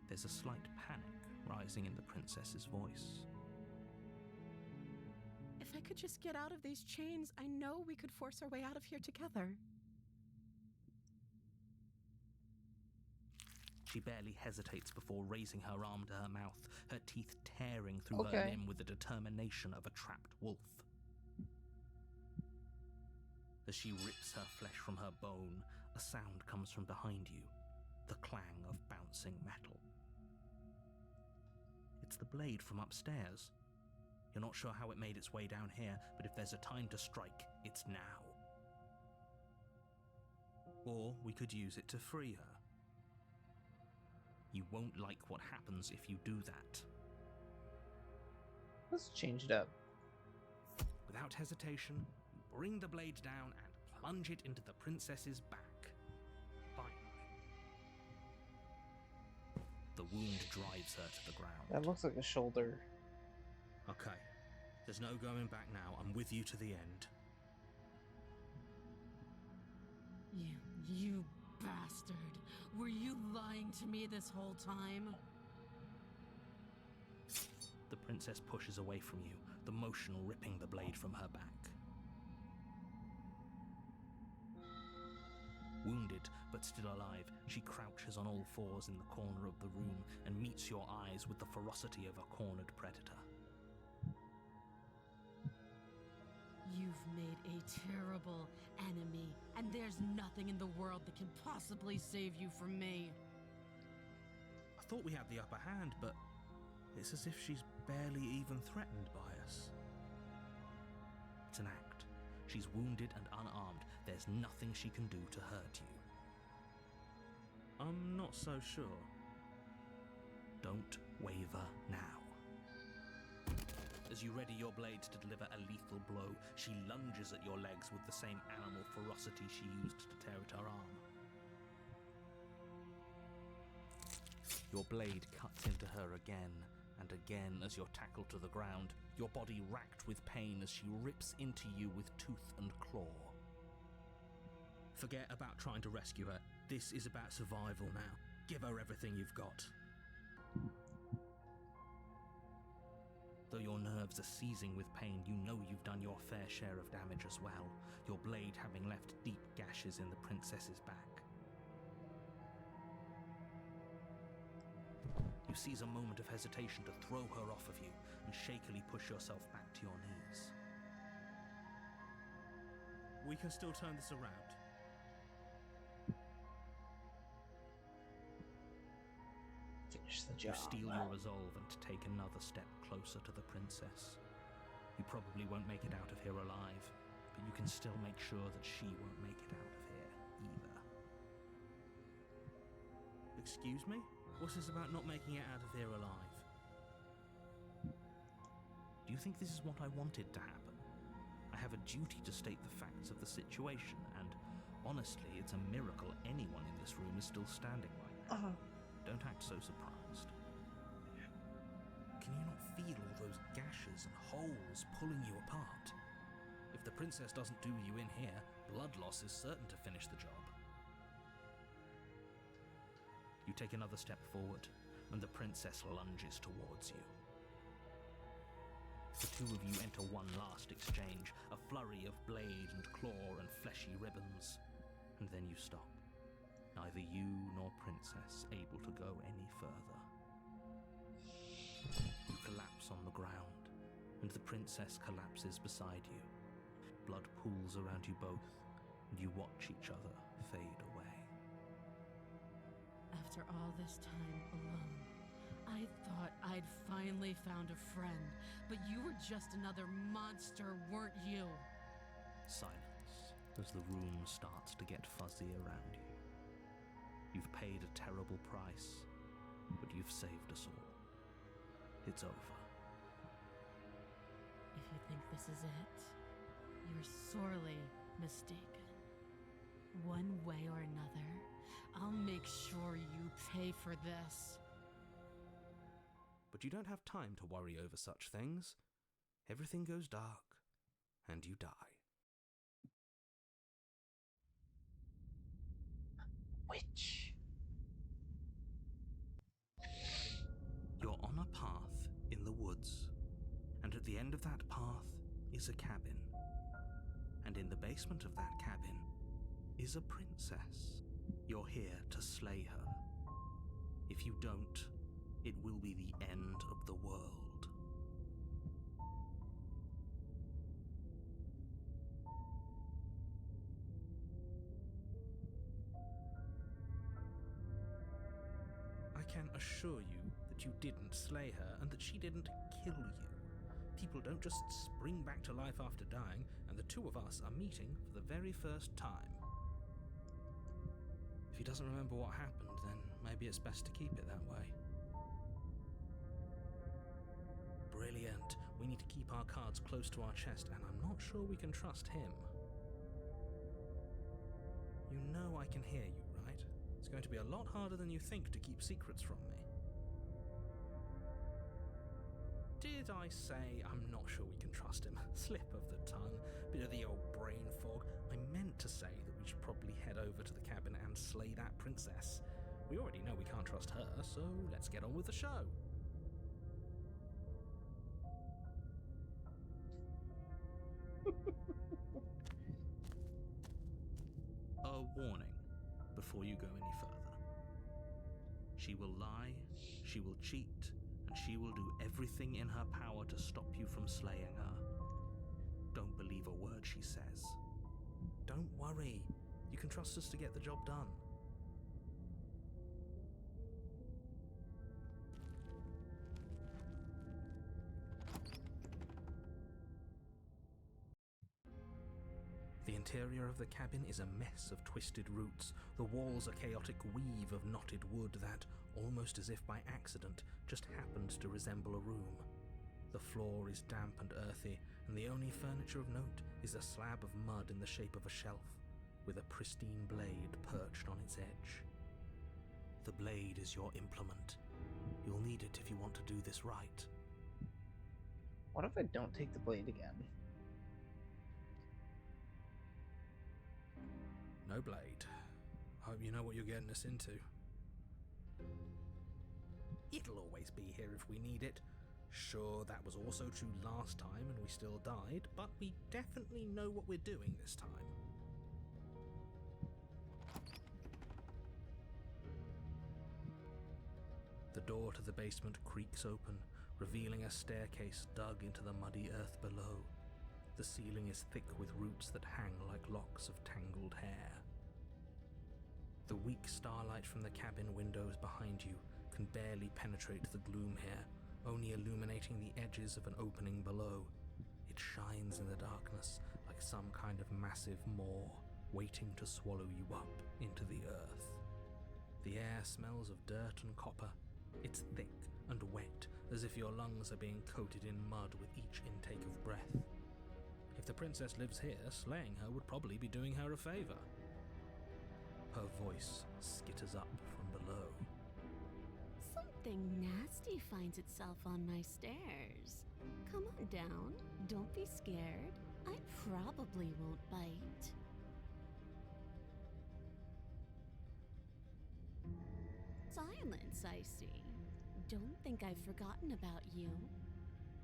[SPEAKER 1] There's a slight panic rising in the princess's voice.
[SPEAKER 2] If I could just get out of these chains, I know we could force our way out of here together.
[SPEAKER 1] She barely hesitates before raising her arm to her mouth, her teeth tearing through her limb with the determination of a trapped wolf. As she rips her flesh from her bone, a sound comes from behind you, the clang of bouncing metal. It's the blade from upstairs. You're not sure how it made its way down here, but if there's a time to strike, it's now. Or we could use it to free her. You won't like what happens if you do that.
[SPEAKER 3] Let's change it up.
[SPEAKER 1] Without hesitation, you bring the blade down and plunge it into the princess's back. Finally. The wound drives her to the ground.
[SPEAKER 3] That looks like a shoulder.
[SPEAKER 1] Okay. There's no going back now. I'm with you to the end.
[SPEAKER 2] You bastard. Were you lying to me this whole time?
[SPEAKER 1] The princess pushes away from you, the motion ripping the blade from her back. Wounded, but still alive, she crouches on all fours in the corner of the room and meets your eyes with the ferocity of a cornered predator.
[SPEAKER 2] You've made a terrible enemy, and there's nothing in the world that can possibly save you from me.
[SPEAKER 1] I thought we had the upper hand, but it's as if she's barely even threatened by us. It's an act. She's wounded and unarmed. There's nothing she can do to hurt you. I'm not so sure. Don't waver now. As you ready your blade to deliver a lethal blow, she lunges at your legs with the same animal ferocity she used to tear at her arm. Your blade cuts into her again and again as you're tackled to the ground, your body racked with pain as she rips into you with tooth and claw. Forget about trying to rescue her. This is about survival now. Give her everything you've got. Though your nerves are seizing with pain, you know you've done your fair share of damage as well, your blade having left deep gashes in the princess's back. You seize a moment of hesitation to throw her off of you and shakily push yourself back to your knees.
[SPEAKER 4] We can still turn this around.
[SPEAKER 3] Finish the
[SPEAKER 1] You
[SPEAKER 3] job.
[SPEAKER 1] steel your resolve and take another step closer to the princess. You probably won't make it out of here alive, but you can still make sure that she won't make it out of here either.
[SPEAKER 4] Excuse me? What's this about not making it out of here alive?
[SPEAKER 1] Do you think this is what I wanted to happen? I have a duty to state the facts of the situation, and honestly, it's a miracle anyone in this room is still standing right now. Don't act so surprised.
[SPEAKER 4] Can you not feel all those gashes and holes pulling you apart? If the princess doesn't do you in here, blood loss is certain to finish the job.
[SPEAKER 1] You take another step forward, and the princess lunges towards you. The two of you enter one last exchange, a flurry of blade and claw and fleshy ribbons, and then you stop. Neither you nor princess able to go any further. You collapse on the ground, and the princess collapses beside you. Blood pools around you both, and you watch each other fade away.
[SPEAKER 2] After all this time alone, I thought I'd finally found a friend, but you were just another monster, weren't you?
[SPEAKER 1] Silence as the room starts to get fuzzy around you. You've paid a terrible price, but you've saved us all. It's over.
[SPEAKER 2] If you think this is it, you're sorely mistaken. One way or another, I'll make sure you pay for this.
[SPEAKER 1] But you don't have time to worry over such things. Everything goes dark, and you die.
[SPEAKER 3] Witch.
[SPEAKER 1] You're on a path in the woods, and at the end of that path is a cabin. And in the basement of that cabin is a princess. You're here to slay her. If you don't, it will be the end of the world.
[SPEAKER 4] I can assure you that you didn't slay her and that she didn't kill you. People don't just spring back to life after dying, and the two of us are meeting for the very first time. If he doesn't remember what happened, then maybe it's best to keep it that way. Brilliant. We need to keep our cards close to our chest, and I'm not sure we can trust him. You know I can hear you, right? It's going to be a lot harder than you think to keep secrets from me. Did I say I'm not sure we can trust him? Slip of the tongue, bit of the old brain fog. I meant to say that we should probably head over to the cabin and slay that princess. We already know we can't trust her, so let's get on with the show. A warning before you go any further. She will lie, she will cheat, and she will do everything in her power to stop you from slaying her. Don't believe a word she says. Don't worry, you can trust us to get the job done. The interior of the cabin is a mess of twisted roots. The walls a chaotic weave of knotted wood that, almost as if by accident, just happens to resemble a room. The floor is damp and earthy, and the only furniture of note is a slab of mud in the shape of a shelf, with a pristine blade perched on its edge. The blade is your implement. You'll need it if you want to do this right.
[SPEAKER 3] What if I don't take the blade again?
[SPEAKER 4] No blade. Hope you know what you're getting us into. It'll always be here if we need it. Sure, that was also true last time and we still died, but we definitely know what we're doing this time. The door to the basement creaks open, revealing a staircase dug into the muddy earth below. The ceiling is thick with roots that hang like locks of tangled hair. The weak starlight from the cabin windows behind you can barely penetrate the gloom here, only illuminating the edges of an opening below. It shines in the darkness like some kind of massive maw, waiting to swallow you up into the earth. The air smells of dirt and copper. It's thick and wet, as if your lungs are being coated in mud with each intake of breath. If the princess lives here, slaying her would probably be doing her a favor. Her voice skitters up from below.
[SPEAKER 2] Something nasty finds itself on my stairs. Come on down. Don't be scared. I probably won't bite. Silence, I see. Don't think I've forgotten about you.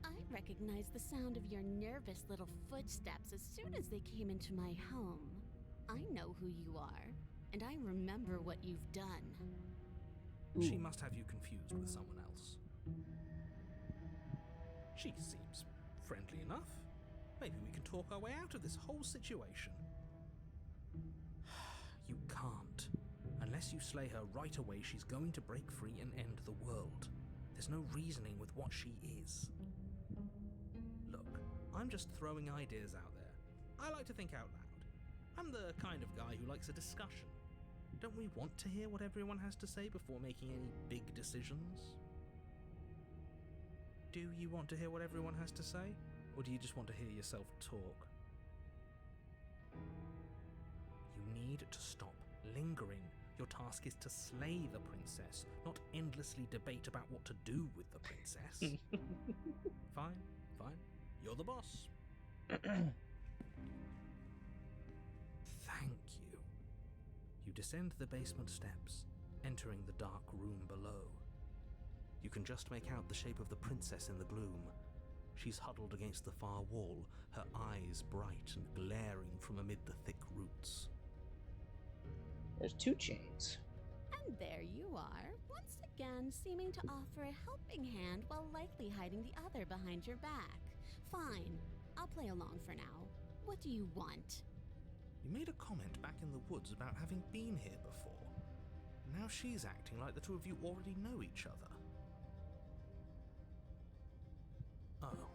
[SPEAKER 2] I recognized the sound of your nervous little footsteps as soon as they came into my home. I know who you are, and I remember what you've done.
[SPEAKER 4] She must have you confused with someone else. She seems friendly enough. Maybe we can talk our way out of this whole situation. You can't. Unless you slay her right away, she's going to break free and end the world. There's no reasoning with what she is. Look, I'm just throwing ideas out there. I like to think out loud. I'm the kind of guy who likes a discussion. Don't we want to hear what everyone has to say before making any big decisions? Do you want to hear what everyone has to say? Or do you just want to hear yourself talk? You need to stop lingering. Your task is to slay the princess, not endlessly debate about what to do with the princess. Fine. You're the boss. Thank you. You descend the basement steps, entering the dark room below. You can just make out the shape of the princess in the gloom. She's huddled against the far wall, her eyes bright and glaring from amid the thick roots.
[SPEAKER 3] There's 2 chains.
[SPEAKER 2] And there you are, once again seeming to offer a helping hand while likely hiding the other behind your back. Fine, I'll play along for now. What do you want?
[SPEAKER 4] You made a comment back in the woods about having been here before. Now she's acting like the two of you already know each other. Oh, no.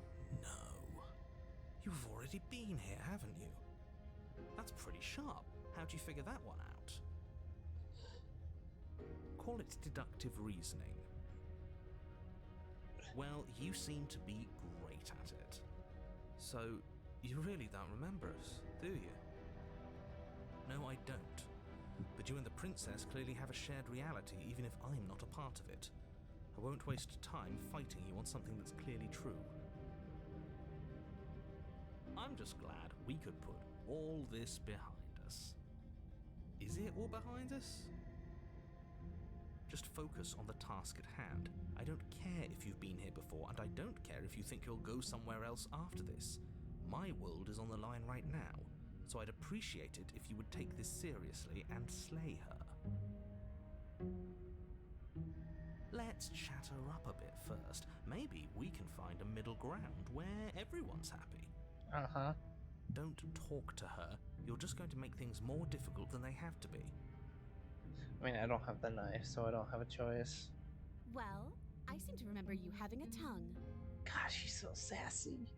[SPEAKER 4] You've already been here, haven't you? That's pretty sharp. How'd you figure that one out? Call it deductive reasoning. Well, you seem to be great at it. So, you really don't remember us, do you? No, I don't. But you and the princess clearly have a shared reality, even if I'm not a part of it. I won't waste time fighting you on something that's clearly true. I'm just glad we could put all this behind us. Is it all behind us? Just focus on the task at hand. I don't care if you've been here before, and I don't care if you think you'll go somewhere else after this. My world is on the line right now, so I'd appreciate it if you would take this seriously and slay her. Let's chat her up a bit first. Maybe we can find a middle ground where everyone's happy.
[SPEAKER 3] Uh-huh.
[SPEAKER 4] Don't talk to her. You're just going to make things more difficult than they have to be.
[SPEAKER 3] I mean, I don't have the knife, so I don't have a choice.
[SPEAKER 2] Well, I seem to remember you having a tongue.
[SPEAKER 3] Gosh, she's so sassy.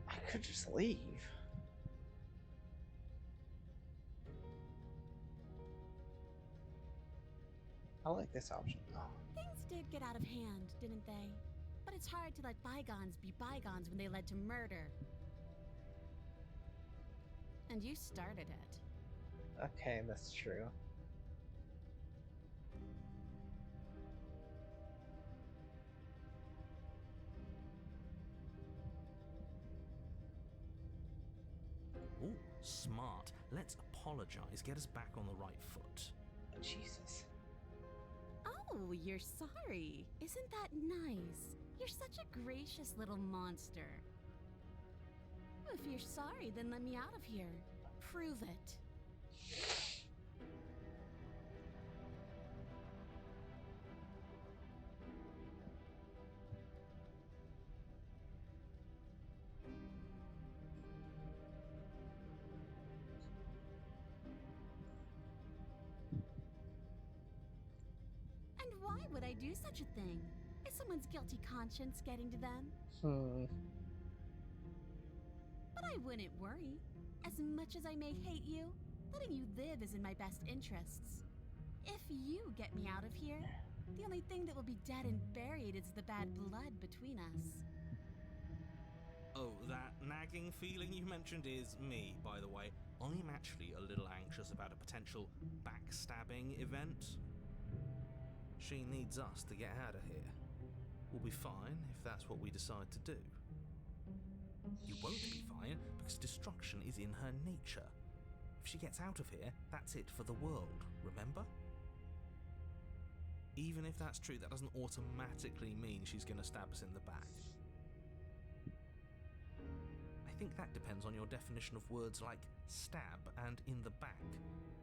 [SPEAKER 3] I could just leave. like this option though.
[SPEAKER 2] Things did get out of hand, didn't they? But it's hard to let bygones be bygones when they led to murder. And you started it.
[SPEAKER 3] Okay, that's true.
[SPEAKER 1] Ooh, smart. Let's apologize, get us back on the right foot.
[SPEAKER 3] Oh, Jesus.
[SPEAKER 2] Oh, you're sorry. Isn't that nice? You're such a gracious little monster. If you're sorry, then let me out of here. Prove it. And why would I do such a thing? Is someone's guilty conscience getting to them? But I wouldn't worry. As much as I may hate you, letting you live is in my best interests. If you get me out of here, the only thing that will be dead and buried is the bad blood between us.
[SPEAKER 1] Oh, that nagging feeling you mentioned is me, by the way. I'm actually a little anxious about a potential backstabbing event. She needs us to get out of here. We'll be fine if that's what we decide to do. You won't be fine because destruction is in her nature. If she gets out of here, that's it for the world, remember? Even if that's true, that doesn't automatically mean she's going to stab us in the back. I think that depends on your definition of words like stab and in the back.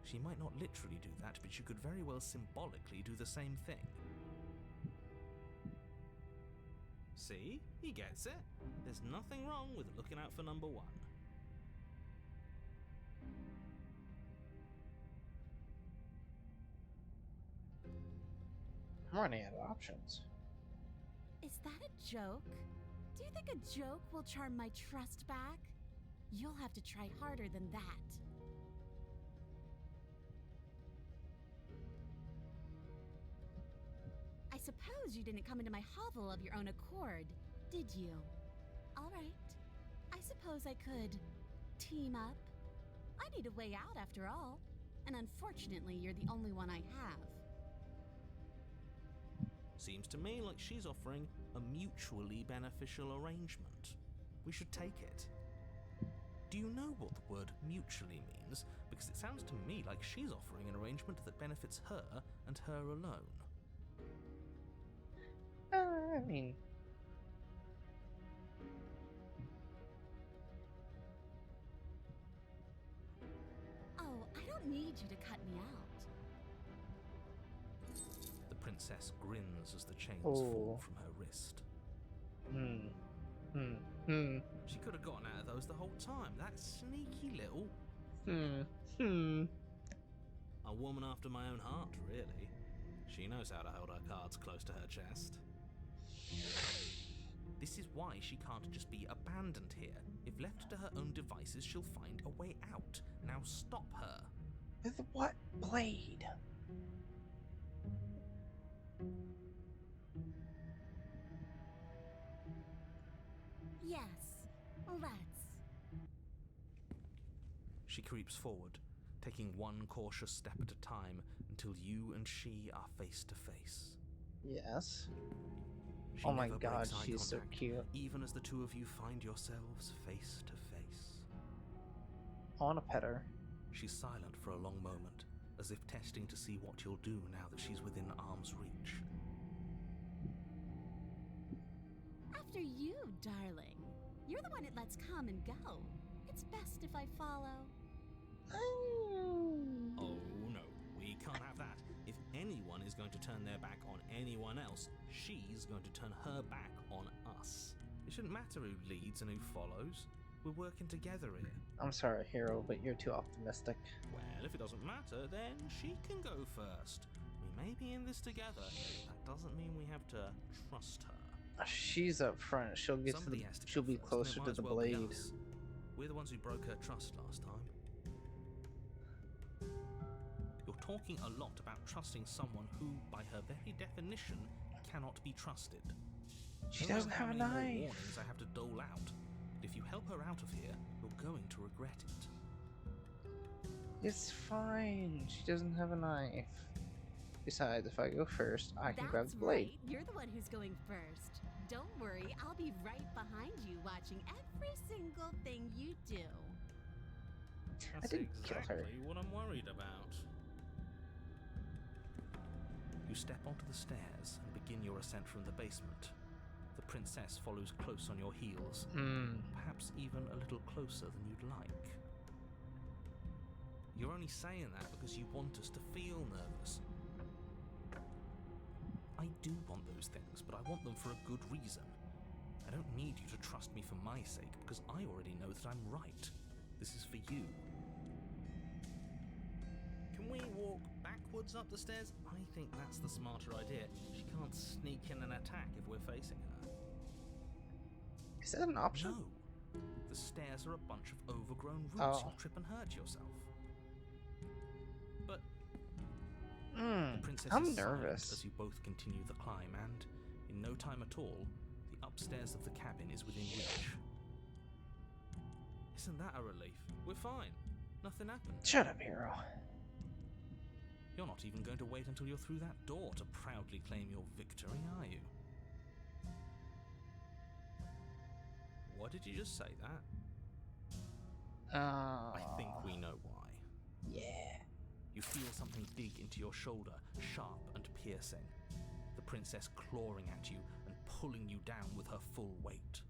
[SPEAKER 1] She might not literally do that, but she could very well symbolically do the same thing. See? He gets it. There's nothing wrong with looking out for number one.
[SPEAKER 3] I'm running out of options.
[SPEAKER 2] Is that a joke? Do you think a joke will charm my trust back? You'll have to try harder than that. I suppose you didn't come into my hovel of your own accord, did you? All right. I suppose I could team up. I need a way out after all, and unfortunately, you're the only one I have.
[SPEAKER 1] Seems to me like she's offering a mutually beneficial arrangement. We should take it. Do you know what the word mutually means? Because it sounds to me like she's offering an arrangement that benefits her and her alone.
[SPEAKER 3] I mean...
[SPEAKER 2] Oh, I don't need you to cut me out.
[SPEAKER 1] The princess grins as the chains
[SPEAKER 3] Oh.
[SPEAKER 1] fall from her wrist. She could have gotten out of those the whole time. That sneaky little... A woman after my own heart, really. She knows how to hold her cards close to her chest. This is why she can't just be abandoned here. If left to her own devices, she'll find a way out. Now stop her.
[SPEAKER 3] With what blade?
[SPEAKER 2] Yes, let's.
[SPEAKER 1] She creeps forward, taking one cautious step at a time until you and she are face to face.
[SPEAKER 3] Yes.
[SPEAKER 1] She
[SPEAKER 3] Oh my
[SPEAKER 1] never
[SPEAKER 3] god,
[SPEAKER 1] breaks eye
[SPEAKER 3] she's so
[SPEAKER 1] contact,
[SPEAKER 3] cute.
[SPEAKER 1] even as the two of you find yourselves face to face.
[SPEAKER 3] I want to pet her.
[SPEAKER 1] She's silent for a long moment, as if testing to see what you'll do now that she's within arm's reach.
[SPEAKER 2] After you, darling. You're the one it lets come and go. It's best if I follow.
[SPEAKER 1] Oh no, we can't have that. If anyone is going to turn their back on anyone else, she's going to turn her back on us. It shouldn't matter who leads and who follows. We're working together here.
[SPEAKER 3] I'm sorry, hero, but you're too optimistic.
[SPEAKER 1] Well, if it doesn't matter, then she can go first. We may be in this together. That doesn't mean we have to trust her.
[SPEAKER 3] She's up front. She'll get to
[SPEAKER 1] Somebody
[SPEAKER 3] the.
[SPEAKER 1] has to go
[SPEAKER 3] She'll be
[SPEAKER 1] first, and it
[SPEAKER 3] closer
[SPEAKER 1] might
[SPEAKER 3] to
[SPEAKER 1] as
[SPEAKER 3] the
[SPEAKER 1] well be
[SPEAKER 3] blade.
[SPEAKER 1] us. We're the ones who broke her trust last time. You're talking a lot about trusting someone who, by her very definition, cannot be trusted.
[SPEAKER 3] She
[SPEAKER 1] Don't know
[SPEAKER 3] doesn't
[SPEAKER 1] how
[SPEAKER 3] have a
[SPEAKER 1] many more
[SPEAKER 3] knife.
[SPEAKER 1] warnings I have to dole out. But if you help her out of here, you're going to regret it.
[SPEAKER 3] It's fine. She doesn't have a knife. Besides, if I go first, I can grab the blade.
[SPEAKER 2] Right. You're the one who's going first. Don't worry, I'll be right behind you watching every single thing you do.
[SPEAKER 1] That's
[SPEAKER 3] didn't kill her.
[SPEAKER 1] exactly what I'm worried about. You step onto the stairs and begin your ascent from the basement. The princess follows close on your heels, perhaps even a little closer than you'd like. You're only saying that because you want us to feel nervous. I do want those things, but I want them for a good reason. I don't need you to trust me for my sake, because I already know that I'm right. This is for you. Can we walk backwards up the stairs? I think that's the smarter idea. She can't sneak in and attack if we're facing her.
[SPEAKER 3] Is that an option?
[SPEAKER 1] No. The stairs are a bunch of overgrown roots.
[SPEAKER 3] Oh.
[SPEAKER 1] You'll trip and hurt yourself. But the princess
[SPEAKER 3] I'm
[SPEAKER 1] is silent
[SPEAKER 3] nervous.
[SPEAKER 1] as you both continue the climb, and in no time at all, the upstairs of the cabin is within reach. Isn't that a relief? We're fine. Nothing happened.
[SPEAKER 3] Shut up, hero.
[SPEAKER 1] You're not even going to wait until you're through that door to proudly claim your victory, are you? Why did you just say that? I think we know why.
[SPEAKER 3] Yeah.
[SPEAKER 1] You feel something dig into your shoulder, sharp and piercing. The princess clawing at you and pulling you down with her full weight.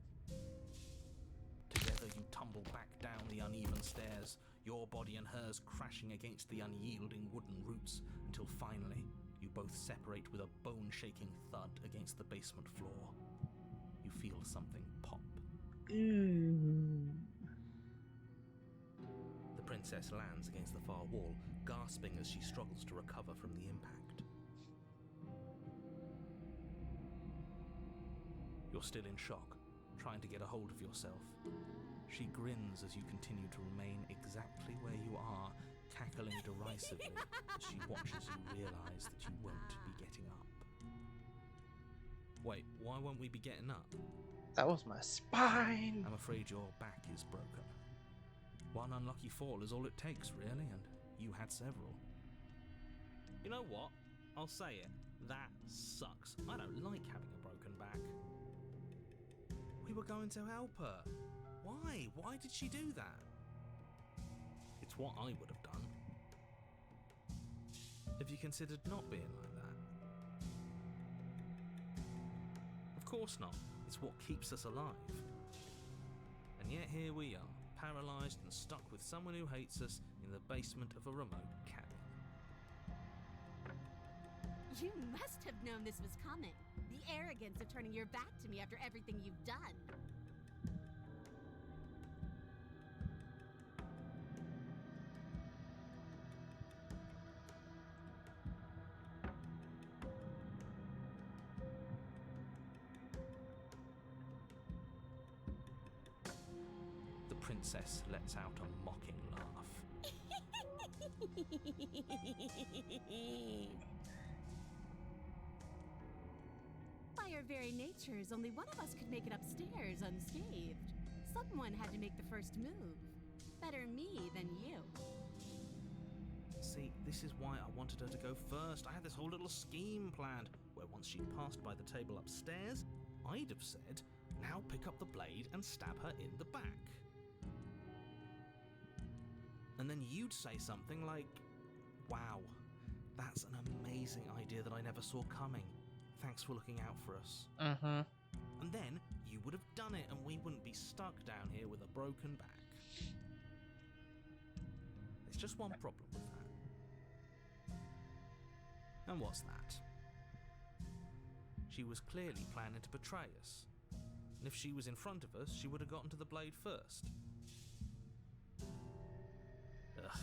[SPEAKER 1] Together you tumble back down the uneven stairs, your body and hers crashing against the unyielding wooden roots, until finally you both separate with a bone-shaking thud against the basement floor. You feel something pop. The princess lands against the far wall, gasping as she struggles to recover from the impact. You're still in shock, trying to get a hold of yourself. She grins as you continue to remain exactly where you are, cackling derisively as she watches you realize that you won't be getting up. Wait, why won't we be getting up?
[SPEAKER 3] That was my spine.
[SPEAKER 1] I'm afraid your back is broken. One unlucky fall is all it takes, really, and you had several. You know what? I'll say it. That sucks. I don't like having a broken back. We were going to help her. Why? Why did she do that? It's what I would have done. Have you considered not being like that? Of course not. It's what keeps us alive. And yet here we are, paralysed and stuck with someone who hates us in the basement of a remote cabin.
[SPEAKER 2] You must have known this was coming. The arrogance of turning your back to me after everything you've done.
[SPEAKER 1] The princess lets out a mocking laugh.
[SPEAKER 2] By our very natures, only one of us could make it upstairs unscathed. Someone had to make the first move. Better me than you.
[SPEAKER 1] See, this is why I wanted her to go first. I had this whole little scheme planned, where once she'd passed by the table upstairs, I'd have said, now pick up the blade and stab her in the back. And then you'd say something like, wow, that's an amazing idea that I never saw coming. Thanks for looking out for us. And then you would have done it and we wouldn't be stuck down here with a broken back. There's just one problem with that. And what's that? She was clearly planning to betray us. And if she was in front of us, she would have gotten to the blade first. Ugh,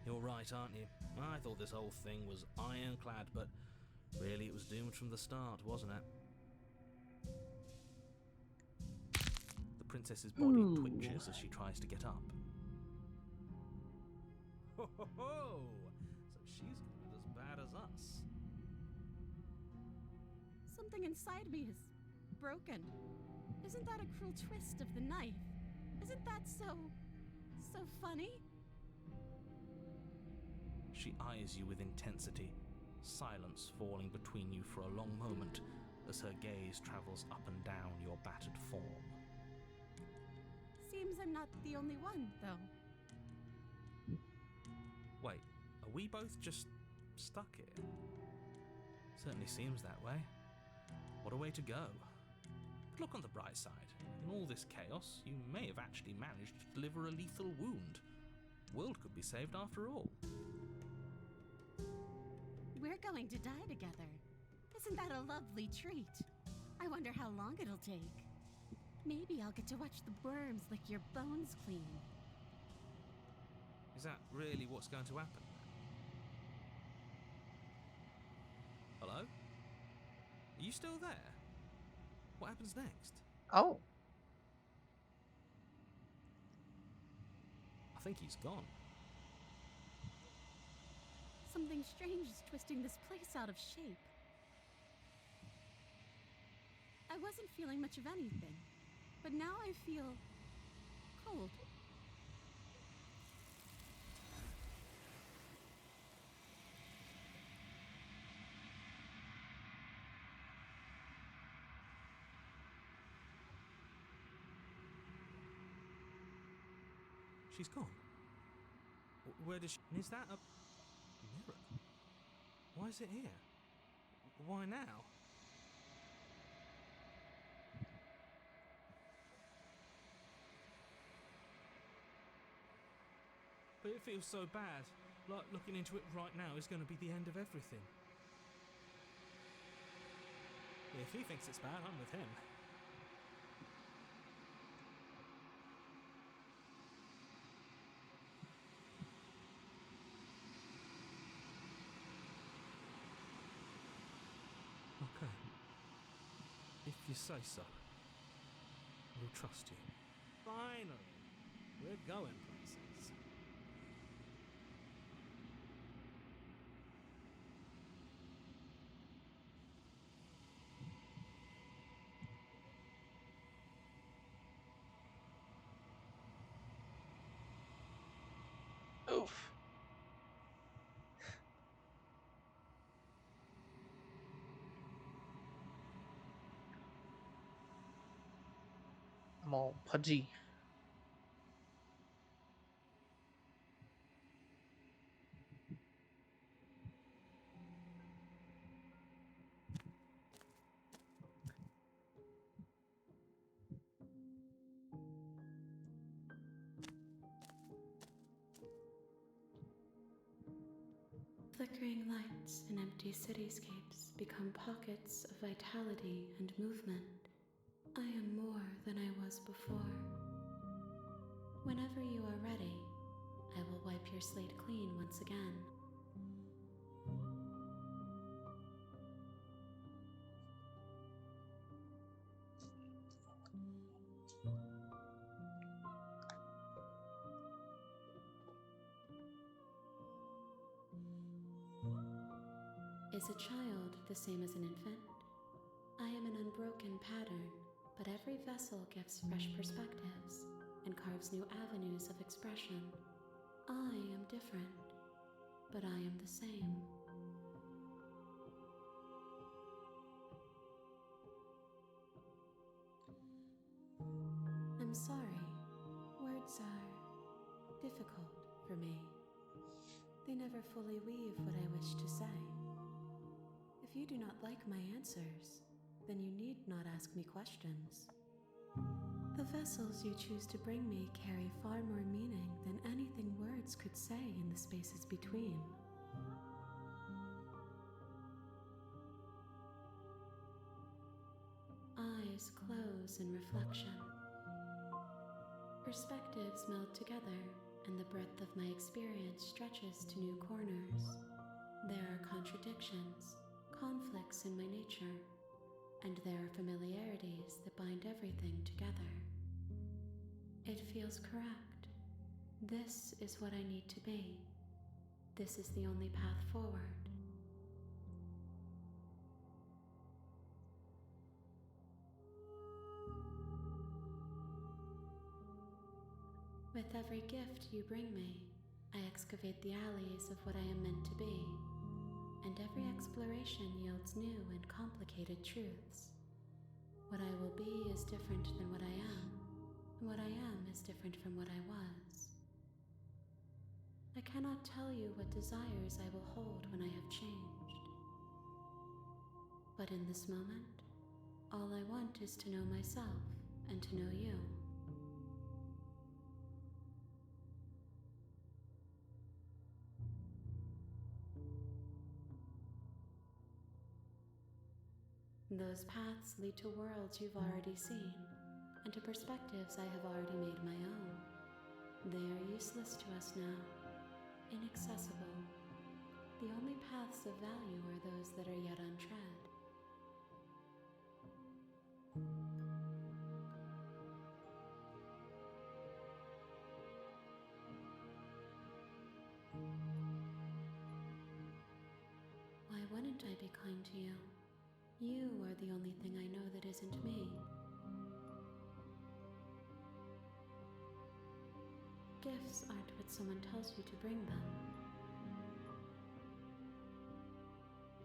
[SPEAKER 1] you're right, aren't you? I thought this whole thing was ironclad, but really it was doomed from the start, wasn't it? The princess's body twitches as she tries to get up. Ho ho ho! So she's gonna as us.
[SPEAKER 2] Something inside me is broken. Isn't that a cruel twist of the knife? Isn't that so funny?
[SPEAKER 1] She eyes you with intensity, silence falling between you for a long moment as her gaze travels up and down your battered form.
[SPEAKER 2] Seems I'm not the only one, though.
[SPEAKER 1] Wait, are we both just stuck here? Certainly seems that way. What a way to go. But look on the bright side. In all this chaos, you may have actually managed to deliver a lethal wound. The world could be saved after all.
[SPEAKER 2] We're going to die together. Isn't that a lovely treat? I wonder how long it'll take. Maybe I'll get to watch the worms lick your bones clean.
[SPEAKER 1] Is that really what's going to happen? Hello? Are you still there? What happens next?
[SPEAKER 3] Oh,
[SPEAKER 1] I think he's gone.
[SPEAKER 2] Something strange is twisting this place out of shape. I wasn't feeling much of anything, but now I feel cold.
[SPEAKER 1] She's gone. Where does she... Is that a mirror? Why is it here? Why now? But it feels so bad. Like looking into it right now is going to be the end of everything. Yeah, if he thinks it's bad, I'm with him. Okay. If you say so, we'll trust you.
[SPEAKER 4] Finally, we're going places.
[SPEAKER 3] oof. I'm all pudgy.
[SPEAKER 5] Flickering lights in empty cityscapes become pockets of vitality and movement. I am more than I was before. Whenever you are ready, I will wipe your slate clean once again. Is a child the same as an infant? I am an unbroken pattern, but every vessel gives fresh perspectives and carves new avenues of expression. I am different, but I am the same. I'm sorry. Words are difficult for me. They never fully weave what I wish to say. If you do not like my answers, then you need not ask me questions. The vessels you choose to bring me carry far more meaning than anything words could say in the spaces between. Eyes close in reflection. Perspectives meld together, and the breadth of my experience stretches to new corners. There are contradictions, conflicts in my nature, and there are familiarities that bind everything together. It feels correct. This is what I need to be. This is the only path forward. With every gift you bring me, I excavate the alleys of what I am meant to be, and every exploration yields new and complicated truths. What I will be is different than what I am, and what I am is different from what I was. I cannot tell you what desires I will hold when I have changed. But in this moment, all I want is to know myself and to know you. Those paths lead to worlds you've already seen, and to perspectives I have already made my own. They are useless to us now, inaccessible. The only paths of value are those that are yet untread. Why wouldn't I be kind to you? You are the only thing I know that isn't me. Gifts aren't what someone tells you to bring them.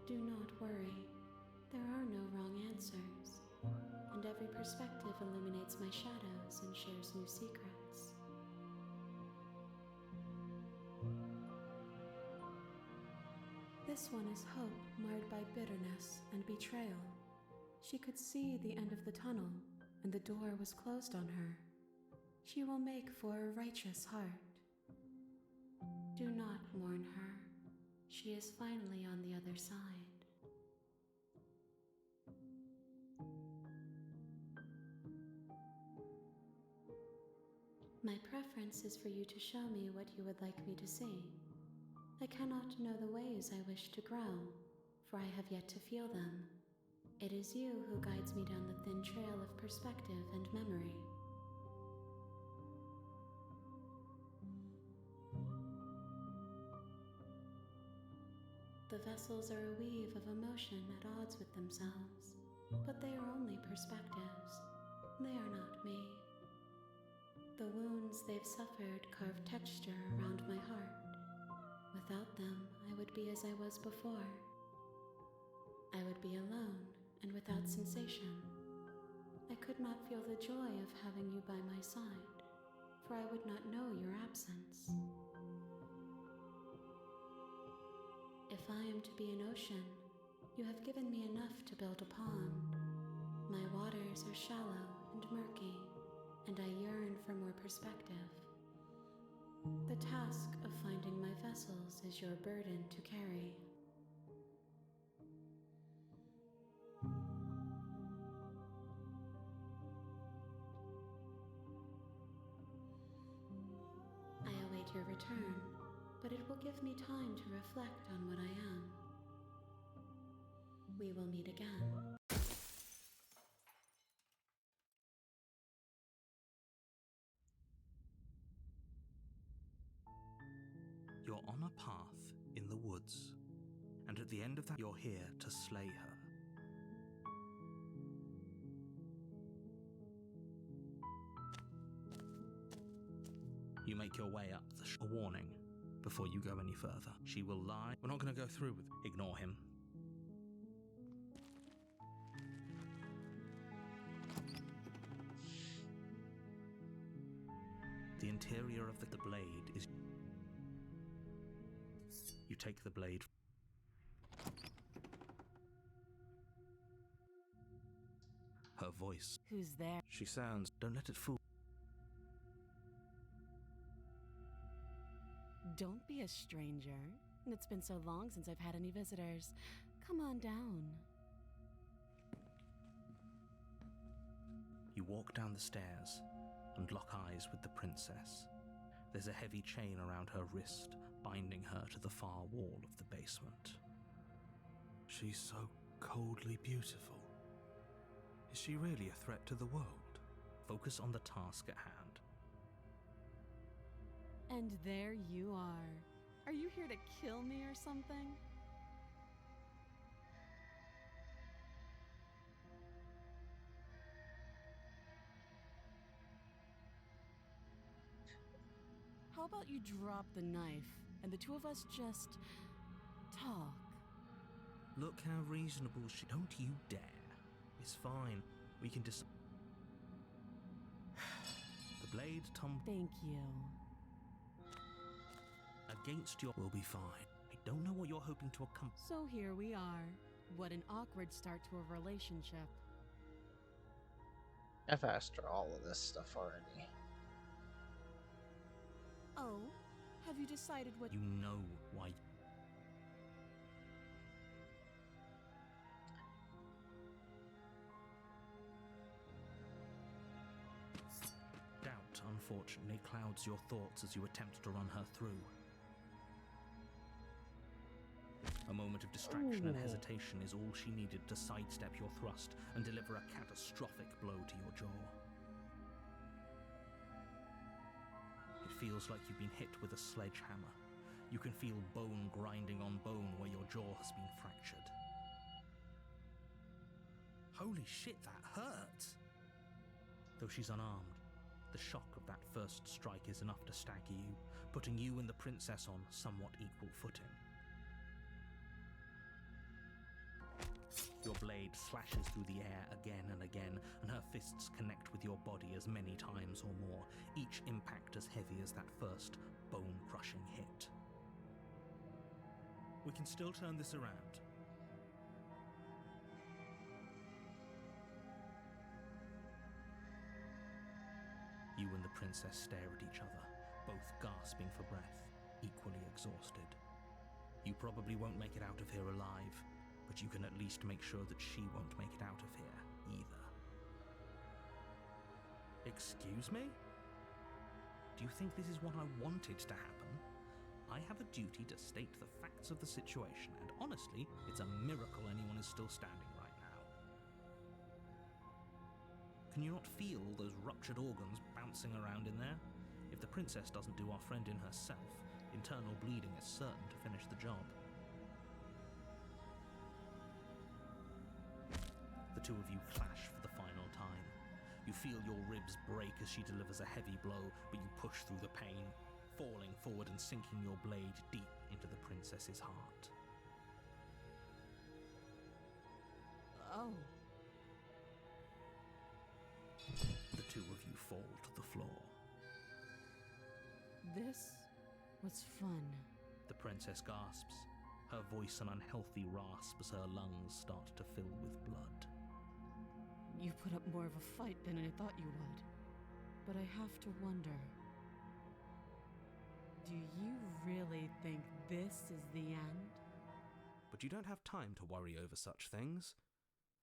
[SPEAKER 5] Do not worry. There are no wrong answers, and every perspective illuminates my shadows and shares new secrets. This one is hope marred by bitterness and betrayal. She could see the end of the tunnel, and the door was closed on her. She will make for a righteous heart. Do not mourn her. She is finally on the other side. My preference is for you to show me what you would like me to see. I cannot know the ways I wish to grow, for I have yet to feel them. It is you who guides me down the thin trail of perspective and memory. The vessels are a weave of emotion at odds with themselves, but they are only perspectives. They are not me. The wounds they've suffered carve texture around my heart. Without them, I would be as I was before. I would be alone and without sensation. I could not feel the joy of having you by my side, for I would not know your absence. If I am to be an ocean, you have given me enough to build a pond. My waters are shallow and murky, and I yearn for more perspective. The task of finding my vessels is your burden to carry. I await your return, but it will give me time to reflect on what I am. We will meet again.
[SPEAKER 1] You're on a path in the woods, and at the end of that, you're here to slay her. You make your way up a warning before you go any further. She will lie. We're not going to go through with it. Ignore him. The interior of the blade is... You take the blade. Her voice.
[SPEAKER 2] Who's there?
[SPEAKER 1] She sounds... Don't let it fool.
[SPEAKER 2] Don't be a stranger. It's been so long since I've had any visitors. Come on down.
[SPEAKER 1] You walk down the stairs and lock eyes with the princess. There's a heavy chain around her wrist, binding her to the far wall of the basement.
[SPEAKER 4] She's so coldly beautiful. Is she really a threat to the world?
[SPEAKER 1] Focus on the task at hand.
[SPEAKER 2] And there you are. Are you here to kill me or something? How about you drop the knife and the two of us just talk?
[SPEAKER 1] Look how reasonable she... Don't you dare. It's fine. We can The blade
[SPEAKER 2] Thank you.
[SPEAKER 1] against your... Will be fine. I don't know what you're hoping to accomplish.
[SPEAKER 2] So here we are. What an awkward start to a relationship.
[SPEAKER 3] I've asked her all of this stuff already.
[SPEAKER 2] Oh, have you decided what...
[SPEAKER 1] You know why... Doubt, unfortunately, clouds your thoughts as you attempt to run her through. A moment of distraction and hesitation is all she needed to sidestep your thrust and deliver a catastrophic blow to your jaw. It feels like you've been hit with a sledgehammer. You can feel bone grinding on bone where your jaw has been fractured. Holy shit, that hurt! Though she's unarmed, the shock of that first strike is enough to stagger you, putting you and the princess on somewhat equal footing. Your blade slashes through the air again and again, and her fists connect with your body as many times or more, each impact as heavy as that first bone-crushing hit. We can still turn this around. You and the princess stare at each other, both gasping for breath, equally exhausted. You probably won't make it out of here alive, but you can at least make sure that she won't make it out of here, either. Excuse me? Do you think this is what I wanted to happen? I have a duty to state the facts of the situation, and honestly, it's a miracle anyone is still standing right now. Can you not feel those ruptured organs bouncing around in there? If the princess doesn't do our friend in herself, internal bleeding is certain to finish the job. The two of you clash for the final time. You feel your ribs break as she delivers a heavy blow, but you push through the pain, falling forward and sinking your blade deep into the princess's heart.
[SPEAKER 2] Oh.
[SPEAKER 1] The two of you fall to the floor.
[SPEAKER 2] This was fun.
[SPEAKER 1] The princess gasps, her voice an unhealthy rasp as her lungs start to fill with blood.
[SPEAKER 2] You put up more of a fight than I thought you would. But I have to wonder... Do you really think this is the end?
[SPEAKER 1] But you don't have time to worry over such things.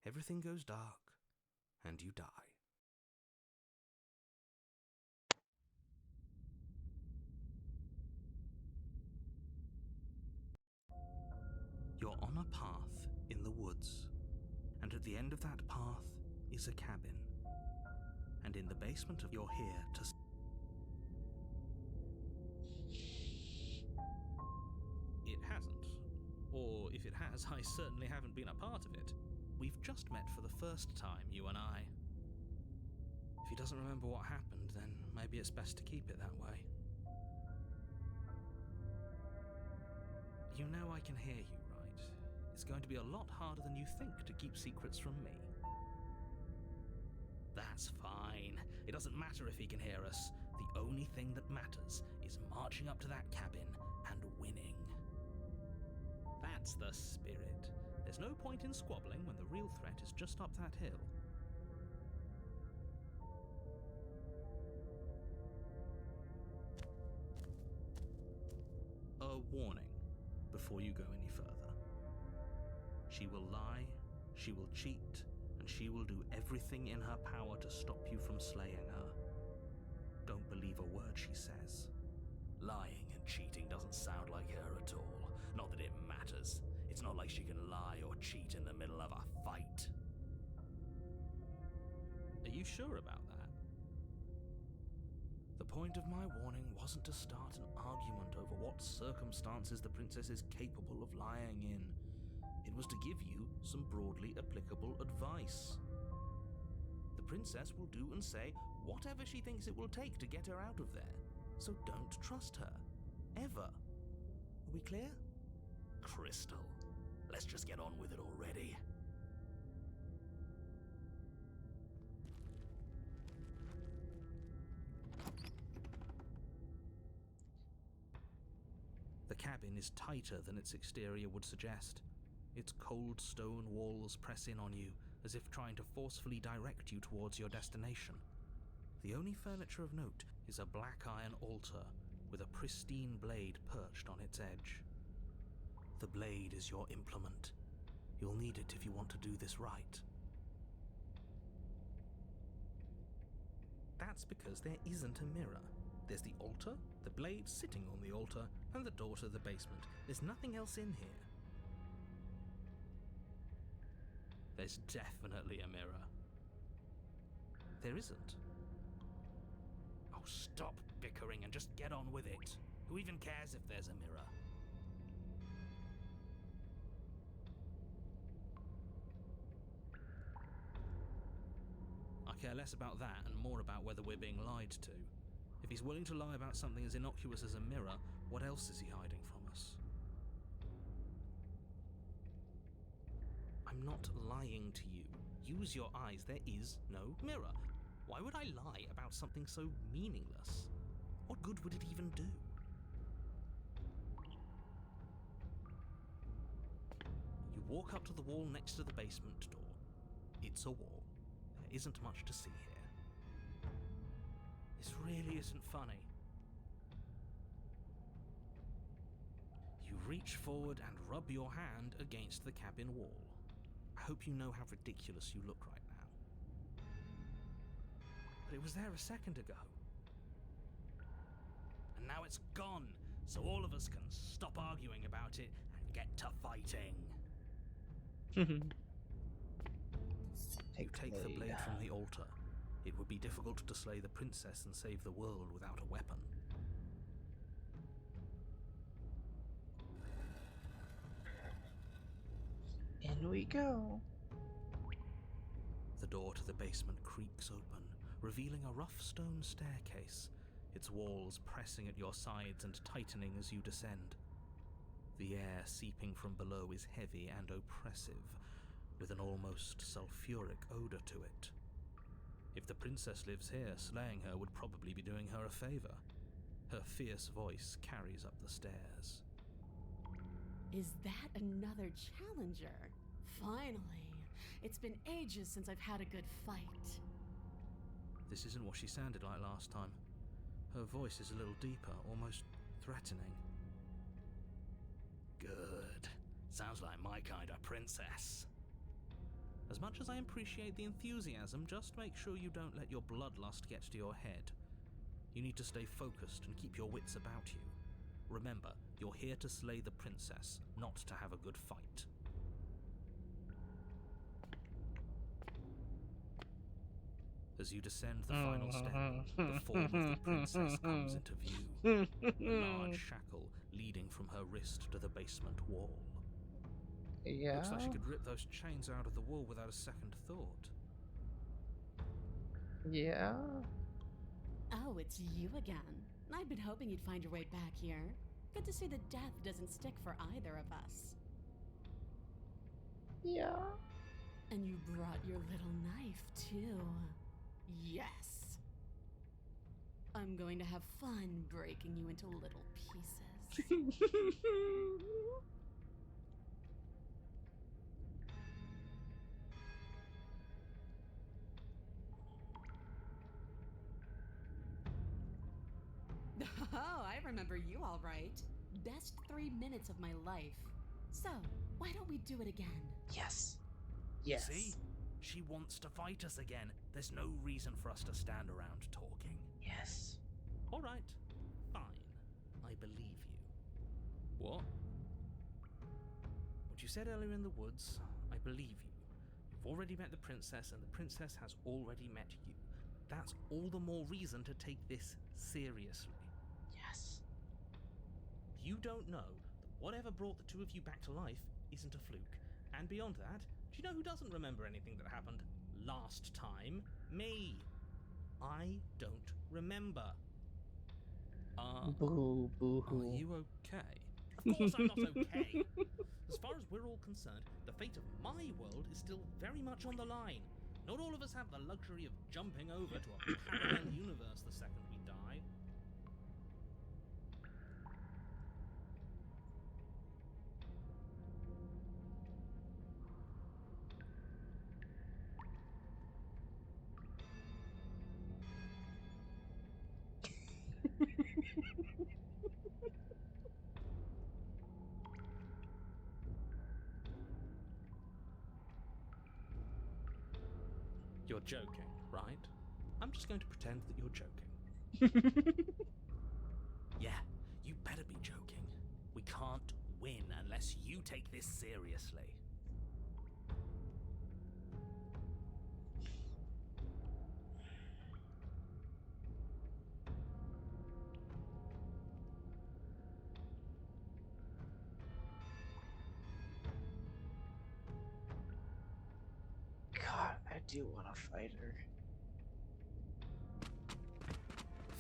[SPEAKER 1] Everything goes dark, and you die. You're on a path in the woods, and at the end of that path is a cabin. And in the basement of you're here to... It hasn't. Or if it has, I certainly haven't been a part of it. We've just met for the first time, you and I. If he doesn't remember what happened, then maybe it's best to keep it that way. You know I can hear you, right? It's going to be a lot harder than you think to keep secrets from me. That's fine. It doesn't matter if he can hear us. The only thing that matters is marching up to that cabin and winning. That's the spirit. There's no point in squabbling when the real threat is just up that hill. A warning before you go any further. She will lie, she will cheat, and she will do everything in her power to stop you from slaying her. Don't believe a word she says.
[SPEAKER 4] Lying and cheating doesn't sound like her at all. Not that it matters. It's not like she can lie or cheat in the middle of a fight.
[SPEAKER 1] Are you sure about that? The point of my warning wasn't to start an argument over what circumstances the princess is capable of lying in. It was to give you some broadly applicable advice. The princess will do and say whatever she thinks it will take to get her out of there. So don't trust her. Ever. Are we clear?
[SPEAKER 4] Crystal, let's just get on with it already.
[SPEAKER 1] The cabin is tighter than its exterior would suggest. Its cold stone walls press in on you, as if trying to forcefully direct you towards your destination. The only furniture of note is a black iron altar with a pristine blade perched on its edge. The blade is your implement. You'll need it if you want to do this right. That's because there isn't a mirror. There's the altar, the blade sitting on the altar, and the door to the basement. There's nothing else in here. There's definitely a mirror. There isn't.
[SPEAKER 4] Oh, stop bickering and just get on with it. Who even cares if there's a mirror?
[SPEAKER 1] I care less about that and more about whether we're being lied to. If he's willing to lie about something as innocuous as a mirror, what else is he hiding from us? I'm not lying to you. Use your eyes. There is no mirror. Why would I lie about something so meaningless? What good would it even do? You walk up to the wall next to the basement door. It's a wall. There isn't much to see here. This really isn't funny. You reach forward and rub your hand against the cabin wall. I hope you know how ridiculous you look right now. But it was there a second ago.
[SPEAKER 4] And now it's gone, so all of us can stop arguing about it and get to fighting.
[SPEAKER 1] You take the blade from the altar. It would be difficult to slay the princess and save the world without a weapon.
[SPEAKER 3] In we go.
[SPEAKER 1] The door to the basement creaks open, revealing a rough stone staircase, its walls pressing at your sides and tightening as you descend. The air seeping from below is heavy and oppressive, with an almost sulfuric odor to it. If the princess lives here, slaying her would probably be doing her a favor. Her fierce voice carries up the stairs.
[SPEAKER 2] Is that another challenger? Finally. It's been ages since I've had a good fight.
[SPEAKER 1] This isn't what she sounded like last time. Her voice is a little deeper, almost threatening.
[SPEAKER 4] Good. Sounds like my kind of princess.
[SPEAKER 1] As much as I appreciate the enthusiasm, just make sure you don't let your bloodlust get to your head. You need to stay focused and keep your wits about you. Remember, you're here to slay the princess, not to have a good fight. As you descend the final step, the form of the princess comes into view. A large shackle leading from her wrist to the basement wall.
[SPEAKER 3] Yeah.
[SPEAKER 1] Looks like she could rip those chains out of the wall without a second thought.
[SPEAKER 3] Yeah.
[SPEAKER 2] Oh, it's you again. I've been hoping you'd find your way back here. Good to see that death doesn't stick for either of us.
[SPEAKER 3] Yeah.
[SPEAKER 2] And you brought your little knife, too. Yes. I'm going to have fun breaking you into little pieces. Oh, I remember you all right. Best 3 minutes of my life. So, why don't we do it again?
[SPEAKER 3] Yes. Yes.
[SPEAKER 4] See? She wants to fight us again. There's no reason for us to stand around talking.
[SPEAKER 3] Yes.
[SPEAKER 1] All right, fine. I believe you. What? What you said earlier in the woods, I believe you. You've already met the princess, and the princess has already met you. That's all the more reason to take this seriously.
[SPEAKER 3] Yes.
[SPEAKER 1] You don't know that whatever brought the two of you back to life isn't a fluke. And beyond that, do you know who doesn't remember anything that happened last time? Me. I don't remember.
[SPEAKER 3] Boo, boo,
[SPEAKER 4] Are you okay? Of course I'm not okay. As far as we're all concerned, the fate of my world is still very much on the line. Not all of us have the luxury of jumping over to a parallel universe the second we die. You're joking, right? I'm just going to pretend that you're joking. Yeah, you better be joking. We can't win unless you take this seriously.
[SPEAKER 3] God, I do want to fight her.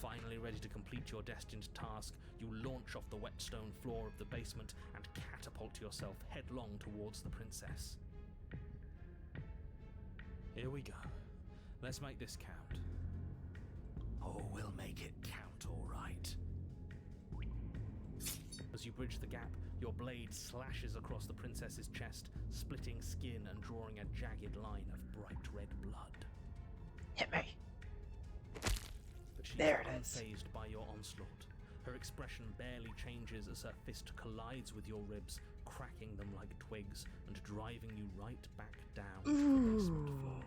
[SPEAKER 4] Finally ready to complete your destined task, you launch off the wet stone floor of the basement and catapult yourself headlong towards the princess. Here we go. Let's make this count. Oh, we'll make it count, all right. As you bridge the gap, your blade slashes across the princess's chest, splitting skin and drawing a jagged line of bright red blood.
[SPEAKER 3] Hit me.
[SPEAKER 4] But she's
[SPEAKER 3] There it is.
[SPEAKER 4] unfazed by your onslaught. Her expression barely changes as her fist collides with your ribs, cracking them like twigs and driving you right back down to the basement floor.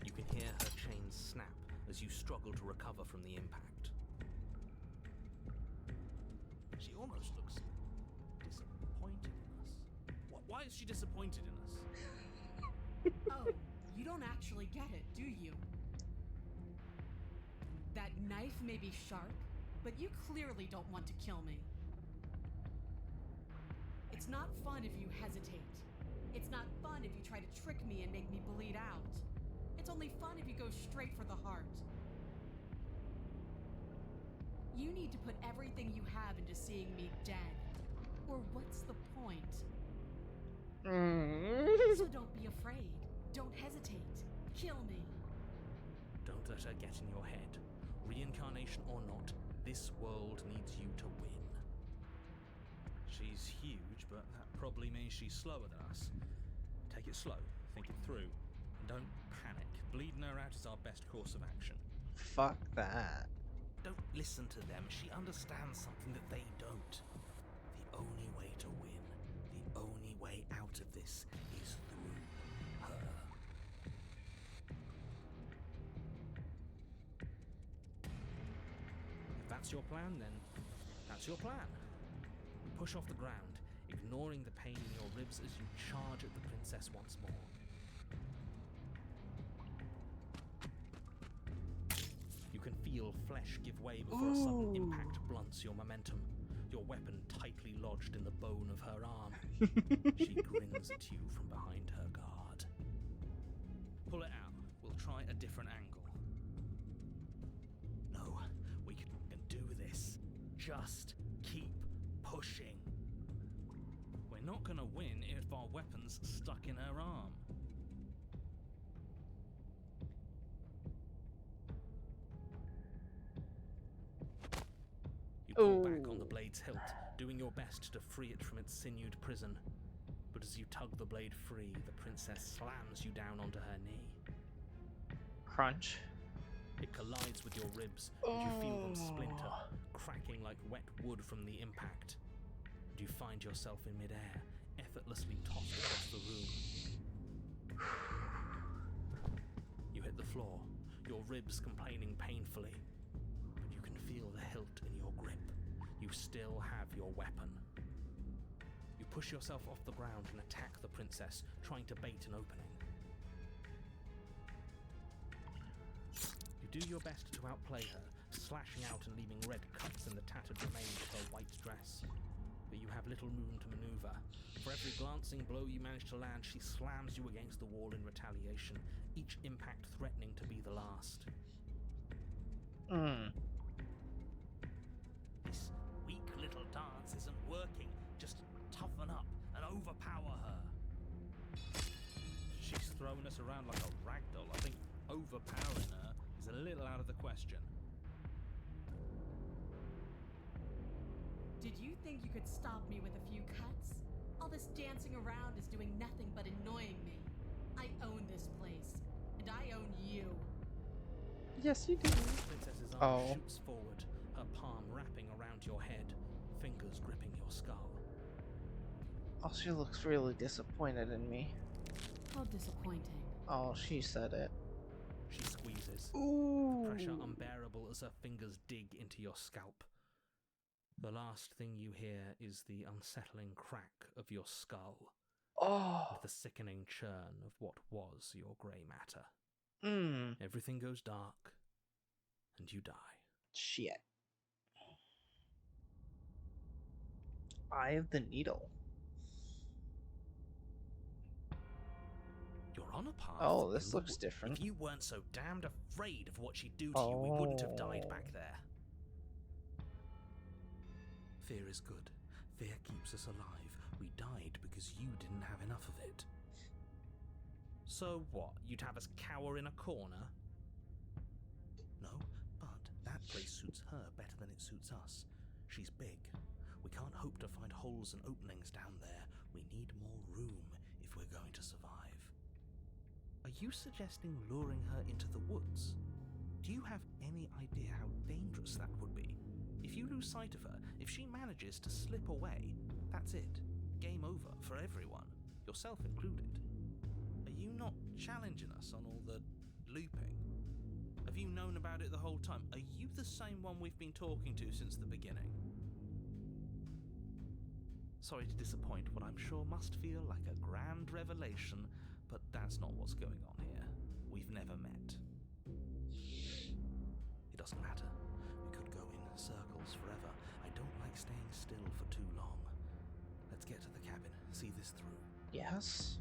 [SPEAKER 4] You can hear her chains snap as you struggle to recover from the impact. She almost looks disappointed in us. Why is she disappointed in us?
[SPEAKER 2] Oh, you don't actually get it, do you? That knife may be sharp, but you clearly don't want to kill me. It's not fun if you hesitate. It's not fun if you try to trick me and make me bleed out. It's only fun if you go straight for the heart. You need to put everything you have into seeing me dead. Or what's the point? So don't be afraid. Don't hesitate. Kill me.
[SPEAKER 4] Don't let her get in your head. Reincarnation or not, this world needs you to win. She's huge, but that probably means she's slower than us. Take it slow, think it through, and don't panic. Bleeding her out is our best course of action.
[SPEAKER 3] Fuck that.
[SPEAKER 4] Don't listen to them. She understands something that they don't. The only way to win, the only way out of this is through her. If that's your plan, then that's your plan. Push off the ground, ignoring the pain in your ribs as you charge at the princess once more. You can feel flesh give way before a sudden impact blunts your momentum, your weapon tightly lodged in the bone of her arm. She grins at you from behind her guard. Pull it out. We'll try a different angle. No, we can do this. Just keep pushing. We're not gonna win if our weapon's stuck in her arm. You pull back on the blade's hilt, doing your best to free it from its sinewed prison. But as you tug the blade free, the princess slams you down onto her knee.
[SPEAKER 3] Crunch.
[SPEAKER 4] It collides with your ribs, and you feel them splinter, cracking like wet wood from the impact. And you find yourself in midair, effortlessly tossed across the room. You hit the floor, your ribs complaining painfully, but you can feel the hilt in your grip. You still have your weapon. You push yourself off the ground and attack the princess, trying to bait an opening. You do your best to outplay her, slashing out and leaving red cuts in the tattered remains of her white dress. But you have little room to maneuver. For every glancing blow you manage to land, she slams you against the wall in retaliation, each impact threatening to be the last. This weak little dance isn't working. Just toughen up and overpower her. She's throwing us around like a ragdoll. I think overpowering her is a little out of the question.
[SPEAKER 2] Did you think you could stop me with a few cuts? All this dancing around is doing nothing but annoying me. I own this place, and I own you.
[SPEAKER 3] Yes, you do.
[SPEAKER 4] Princess's arm
[SPEAKER 3] Oh.
[SPEAKER 4] shoots forward, her palm wrapping around your head, fingers gripping your skull.
[SPEAKER 3] Oh, she looks really disappointed in me.
[SPEAKER 2] How disappointing.
[SPEAKER 3] Oh, she said it.
[SPEAKER 4] She squeezes,
[SPEAKER 3] Ooh.
[SPEAKER 4] the pressure unbearable as her fingers dig into your scalp. The last thing you hear is the unsettling crack of your skull,
[SPEAKER 3] Oh.
[SPEAKER 4] and the sickening churn of what was your grey matter.
[SPEAKER 3] Mmm.
[SPEAKER 4] Everything goes dark, and you die.
[SPEAKER 3] Shit. Eye of the Needle.
[SPEAKER 4] You're on a path.
[SPEAKER 3] Oh, this
[SPEAKER 4] in the
[SPEAKER 3] looks different.
[SPEAKER 4] If you weren't so damned afraid of what she'd do to you, we wouldn't have died back there. Fear is good. Fear keeps us alive. We died because you didn't have enough of it. So what? You'd have us cower in a corner? No, but that place suits her better than it suits us. She's big. We can't hope to find holes and openings down there. We need more room if we're going to survive. Are you suggesting luring her into the woods? Do you have any idea how dangerous that would be? If you lose sight of her, if she manages to slip away, that's it. Game over for everyone, yourself included. Are you not challenging us on all the looping? Have you known about it the whole time? Are you the same one we've been talking to since the beginning? Sorry to disappoint what I'm sure must feel like a grand revelation, but that's not what's going on here. We've never met. It doesn't matter. We could go in circles forever. I don't like staying still for too long. Let's get to the cabin, see this through.
[SPEAKER 3] Yes.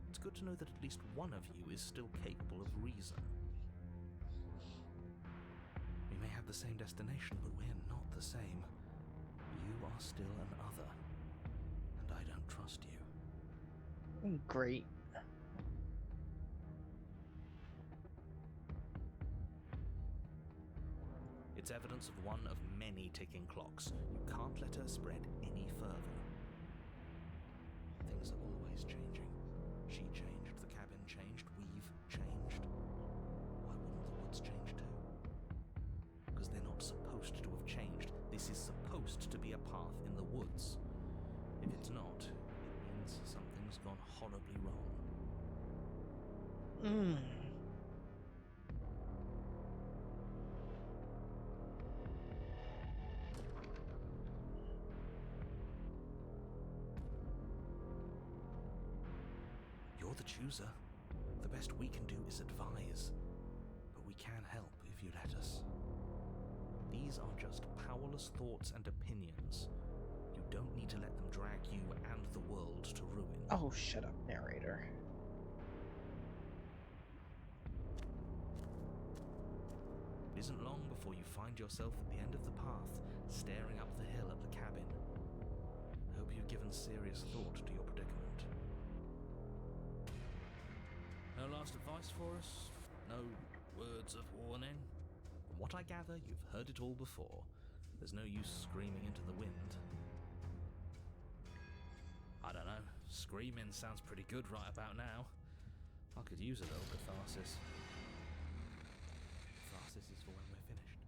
[SPEAKER 4] It's good to know that at least one of you is still capable of reason. We may have the same destination, but we're not the same. You are still an other, and I don't trust you.
[SPEAKER 3] Great.
[SPEAKER 4] It's evidence of one of many ticking clocks. You can't let her spread any further. Things are always changing. She changed, the cabin changed, we've changed. Why wouldn't the woods change too? Because they're not supposed to have changed. This is supposed to be a path in the woods. If it's not, it means something's gone horribly wrong.
[SPEAKER 3] Mmm.
[SPEAKER 4] You're the chooser. The best we can do is advise. But we can help if you let us. These are just powerless thoughts and opinions. You don't need to let them drag you and the world to ruin.
[SPEAKER 3] Oh, shut up, narrator.
[SPEAKER 4] It isn't long before you find yourself at the end of the path, staring up the hill at the cabin. I hope you've given serious thought to your predicament. No last advice for us? No words of warning? From what I gather, you've heard it all before. There's no use screaming into the wind. I don't know. Screaming sounds pretty good right about now. I could use a little catharsis. Catharsis is for when we're finished.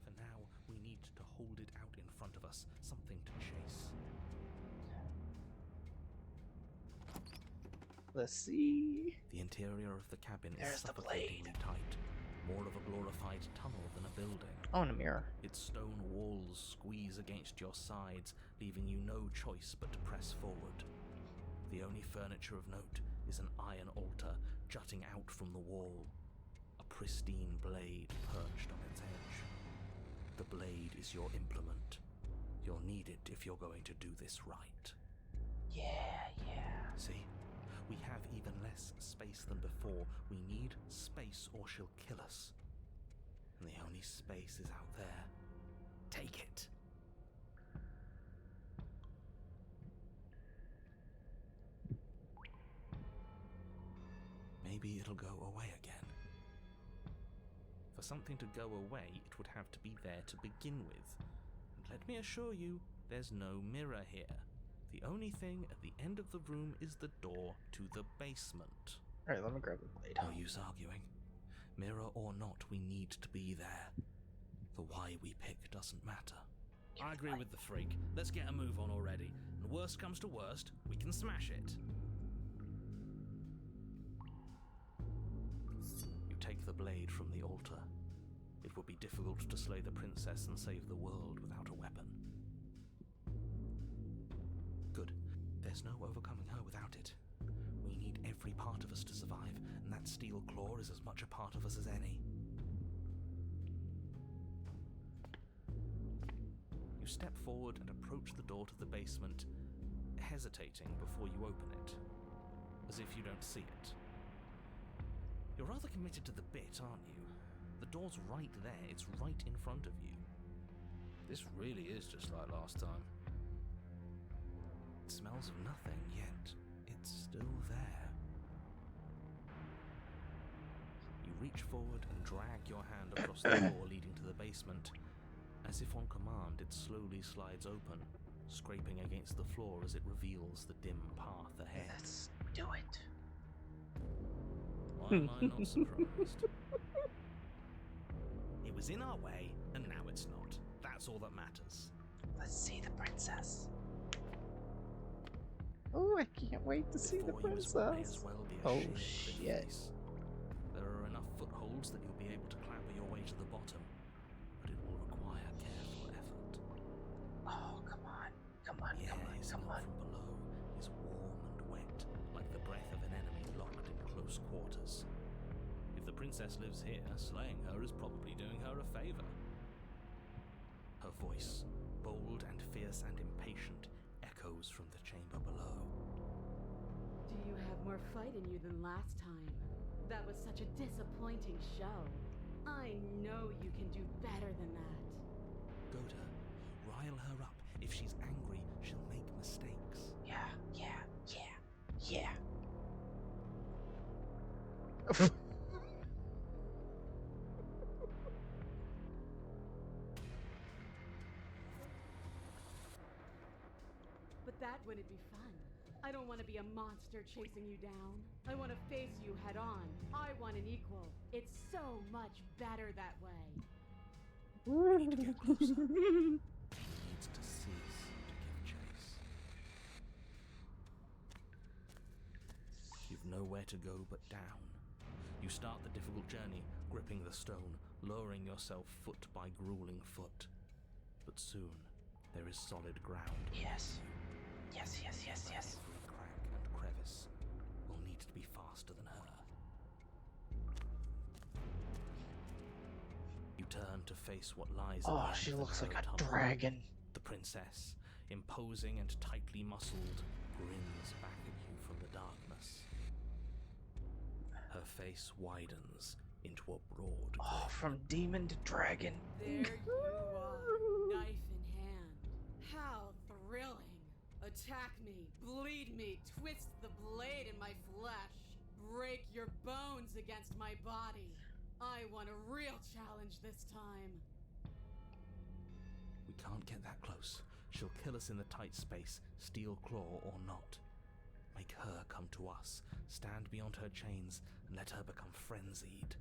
[SPEAKER 4] For now, we need to hold it out in front of us. Something to chase.
[SPEAKER 3] Let's see.
[SPEAKER 4] The interior of the cabin
[SPEAKER 3] There's
[SPEAKER 4] is
[SPEAKER 3] the
[SPEAKER 4] suffocatingly tight. More of a glorified tunnel than a building.
[SPEAKER 3] Oh, and a mirror.
[SPEAKER 4] Its stone walls squeeze against your sides, leaving you no choice but to press forward. The only furniture of note is an iron altar jutting out from the wall. A pristine blade perched on its edge. The blade is your implement. You'll need it if you're going to do this right.
[SPEAKER 3] Yeah.
[SPEAKER 4] See? We have even less space than before. We need space or she'll kill us. And the only space is out there. Take it.
[SPEAKER 1] maybe it'll go away again. For something to go away, it would have to be there to begin with. And let me assure you, there's no mirror here. The only thing at the end of the room is the door to the basement.
[SPEAKER 3] Alright, let me grab the blade.
[SPEAKER 1] No use arguing. Mirror or not, we need to be there. The why we pick doesn't matter.
[SPEAKER 4] I agree with the freak. Let's get a move on already. And worst comes to worst, we can smash it.
[SPEAKER 1] You take the blade from the altar. It would be difficult to slay the princess and save the world without a weapon. Good. There's no overcoming her without it. We need every part of us to survive, and that steel claw is as much a part of us as any. You step forward and approach the door to the basement, hesitating before you open it, as if you don't see it. You're rather committed to the bit, aren't you? The door's right there, it's right in front of you.
[SPEAKER 4] This really is just like last time.
[SPEAKER 1] It smells of nothing, yet it's still there. You reach forward and drag your hand across the door leading to the basement. As if on command, it slowly slides open, scraping against the floor as it reveals the dim path ahead.
[SPEAKER 3] Let's do it.
[SPEAKER 4] Why am I not surprised?
[SPEAKER 1] It was in our way, and now it's not. That's all that matters.
[SPEAKER 3] Let's see the princess. Oh, I can't wait to see the
[SPEAKER 1] Before you, it may
[SPEAKER 3] princess.
[SPEAKER 1] as well be a
[SPEAKER 3] Oh,
[SPEAKER 1] shame of the
[SPEAKER 3] shit.
[SPEAKER 1] face. There are enough footholds that you'll be able to clamber your way to the bottom, but it will require careful effort.
[SPEAKER 3] Oh, come on. Come on,
[SPEAKER 1] The
[SPEAKER 3] come
[SPEAKER 1] air
[SPEAKER 3] on,
[SPEAKER 1] hissing
[SPEAKER 3] come
[SPEAKER 1] up
[SPEAKER 3] on.
[SPEAKER 1] from below is warm and wet, like the breath of an enemy locked in close quarters. If the princess lives here, slaying her is probably doing her a favor. Her voice, bold and fierce and impatient, echoes from the chamber below.
[SPEAKER 2] Do you have more fight in you than last time? That was such a disappointing show. I know you can do better than that.
[SPEAKER 1] Go to her, rile her up. If she's angry, she'll make mistakes.
[SPEAKER 3] Yeah.
[SPEAKER 2] But that wouldn't be fun. I don't want to be a monster chasing you down. I want to face you head on. I want an equal. It's so much better that way.
[SPEAKER 1] We need to get closer. She needs to cease to give chase. You've nowhere to go but down. You start the difficult journey, gripping the stone, lowering yourself foot by grueling foot. But soon, there is solid ground.
[SPEAKER 3] Yes. Yes.
[SPEAKER 1] Every crack and crevice will need to be faster than her. You turn to face what lies at the
[SPEAKER 3] Oh,
[SPEAKER 1] end
[SPEAKER 3] she
[SPEAKER 1] of the
[SPEAKER 3] looks like
[SPEAKER 1] narrow
[SPEAKER 3] a
[SPEAKER 1] tunnel.
[SPEAKER 3] dragon.
[SPEAKER 1] The princess, imposing and tightly muscled, grins back at you from the darkness. Her face widens into a broad
[SPEAKER 3] Oh,
[SPEAKER 1] grin.
[SPEAKER 3] from demon to dragon.
[SPEAKER 2] There you are, knife in hand. How thrilling. Attack me, bleed me, twist the blade in my flesh, break your bones against my body. I want a real challenge this time.
[SPEAKER 1] We can't get that close. She'll kill us in the tight space, steel claw or not. Make her come to us, stand beyond her chains, and let her become frenzied.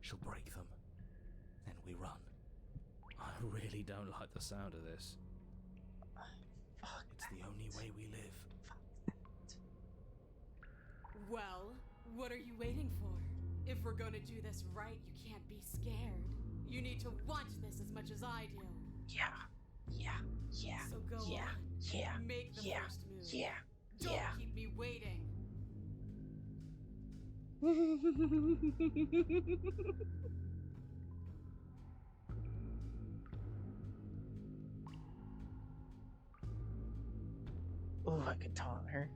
[SPEAKER 1] She'll break them. Then we run.
[SPEAKER 4] I really don't like the sound of this.
[SPEAKER 3] Fuck.
[SPEAKER 1] It's the only way we live.
[SPEAKER 2] Well, what are you waiting for? If we're gonna do this right, you can't be scared. You need to want this as much as I do.
[SPEAKER 3] Yeah.
[SPEAKER 2] So go on. Make the first move. Don't keep me waiting.
[SPEAKER 3] Oh, I could taunt her.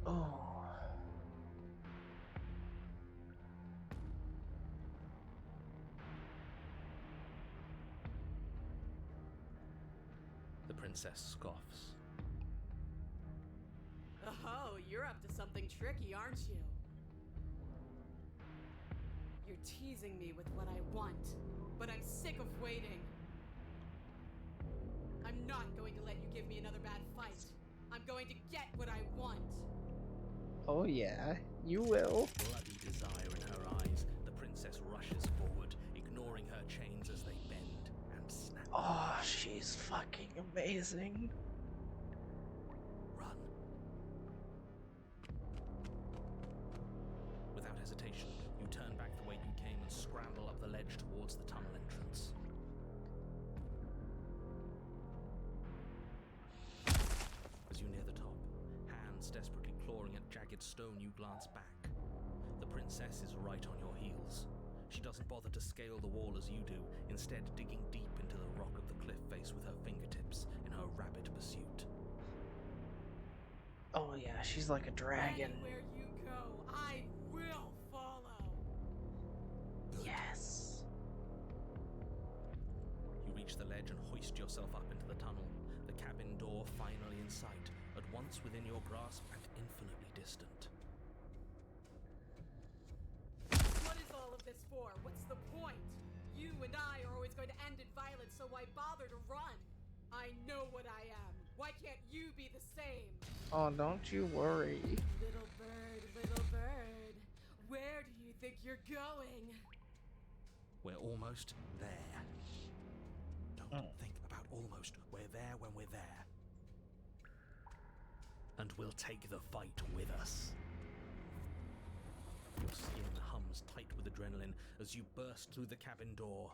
[SPEAKER 3] Oh.
[SPEAKER 1] The princess scoffs.
[SPEAKER 2] Oh, you're up to something tricky, aren't you? You're teasing me with what I want, but I'm sick of waiting. I'm not going to let you give me another bad fight. I'm going to get what I want.
[SPEAKER 3] Oh yeah, you will.
[SPEAKER 1] Bloody desire in her eyes, the princess rushes forward, ignoring her chains as they bend and snap.
[SPEAKER 3] Oh, she's fucking amazing.
[SPEAKER 1] Run. Without hesitation, you turn back the way you came and scramble up the ledge towards the tunnel entrance. As you near the top, hands desperately clawing at jagged stone, you glance back. The princess is right on your heels. She doesn't bother to scale the wall as you do, instead digging deep into the rock of the cliff face with her fingertips in her rapid pursuit.
[SPEAKER 3] Oh yeah, she's like a dragon.
[SPEAKER 2] Anywhere you go, I will follow.
[SPEAKER 3] Yes.
[SPEAKER 1] You reach the ledge and hoist yourself up into the tunnel, the cabin door finally in sight, at once within your grasp and infinitely distant.
[SPEAKER 2] What is all of this for? What's the point? You and I are always going to end in violence, so why bother to run? I know what I am. Why can't you be the same?
[SPEAKER 3] Oh, don't you worry.
[SPEAKER 2] Little bird, where do you think you're going?
[SPEAKER 1] We're almost there. Don't think about almost. We're there when we're there. And we'll take the fight with us. Your skin hums tight with adrenaline as you burst through the cabin door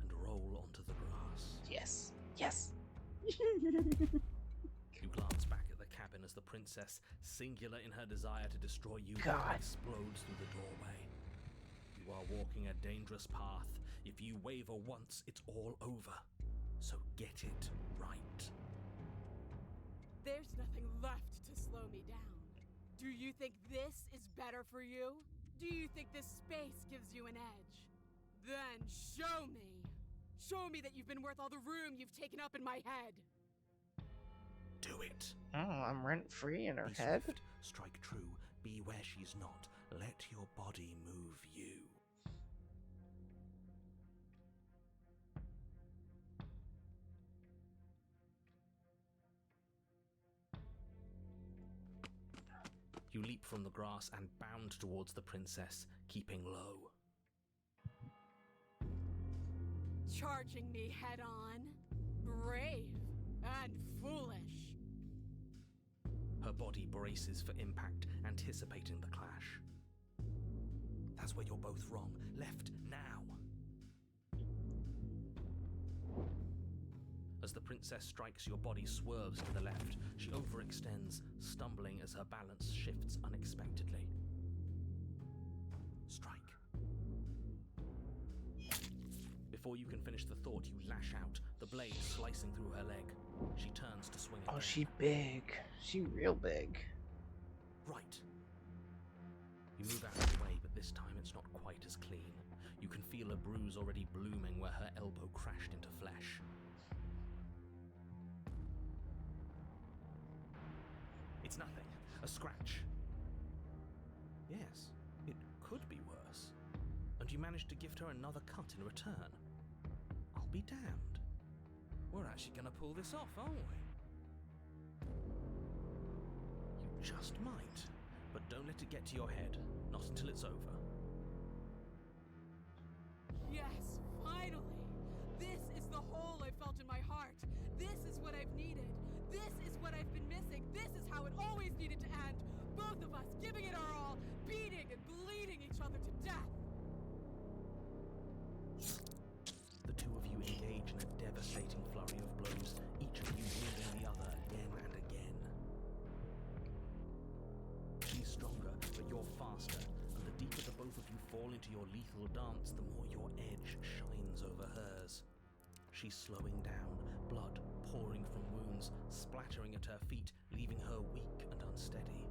[SPEAKER 1] and roll onto the grass.
[SPEAKER 3] Yes. Yes.
[SPEAKER 1] You glance back at the cabin as the princess, singular in her desire to destroy you,
[SPEAKER 3] God.
[SPEAKER 1] explodes through the doorway. You are walking a dangerous path. If you waver once, it's all over. So get it right.
[SPEAKER 2] There's nothing left to slow me down. Do you think this is better for you? Do you think this space gives you an edge? Then show me. Show me that you've been worth all the room you've taken up in my head.
[SPEAKER 1] Do it.
[SPEAKER 3] Oh, I'm rent-free in her
[SPEAKER 1] Be
[SPEAKER 3] head.
[SPEAKER 1] swift, strike true, be where she's not. Let your body move you. You leap from the grass and bound towards the princess, keeping low.
[SPEAKER 2] Charging me head on? Brave and foolish.
[SPEAKER 1] Her body braces for impact, anticipating the clash. That's where you're both wrong. Left now. As the princess strikes, your body swerves to the left. She overextends, stumbling as her balance shifts unexpectedly. Strike. Before you can finish the thought, you lash out, the blade slicing through her leg. She turns to swing again.
[SPEAKER 3] Oh, she big. She real big.
[SPEAKER 1] Right. You move out of the way, but this time it's not quite as clean. You can feel a bruise already blooming where her elbow crashed into flesh. It's nothing. A scratch. Yes, it could be worse. And you managed to gift her another cut in return. I'll be damned. We're actually going to pull this off, aren't we? You just might. But don't let it get to your head. Not until it's over.
[SPEAKER 2] Yes, finally! This is the hole I felt in my heart. This is what I've needed. This is what I've been missing. This is how it always needed to end. Both of us giving it our all, beating and bleeding each other to death.
[SPEAKER 1] The two of you engage in a devastating flurry of blows, each of you wielding the other again and again. She's stronger, but you're faster, and the deeper the both of you fall into your lethal dance, the more your edge shines over hers. She's slowing down, blood pouring from wounds, splattering at her feet, leaving her weak and unsteady.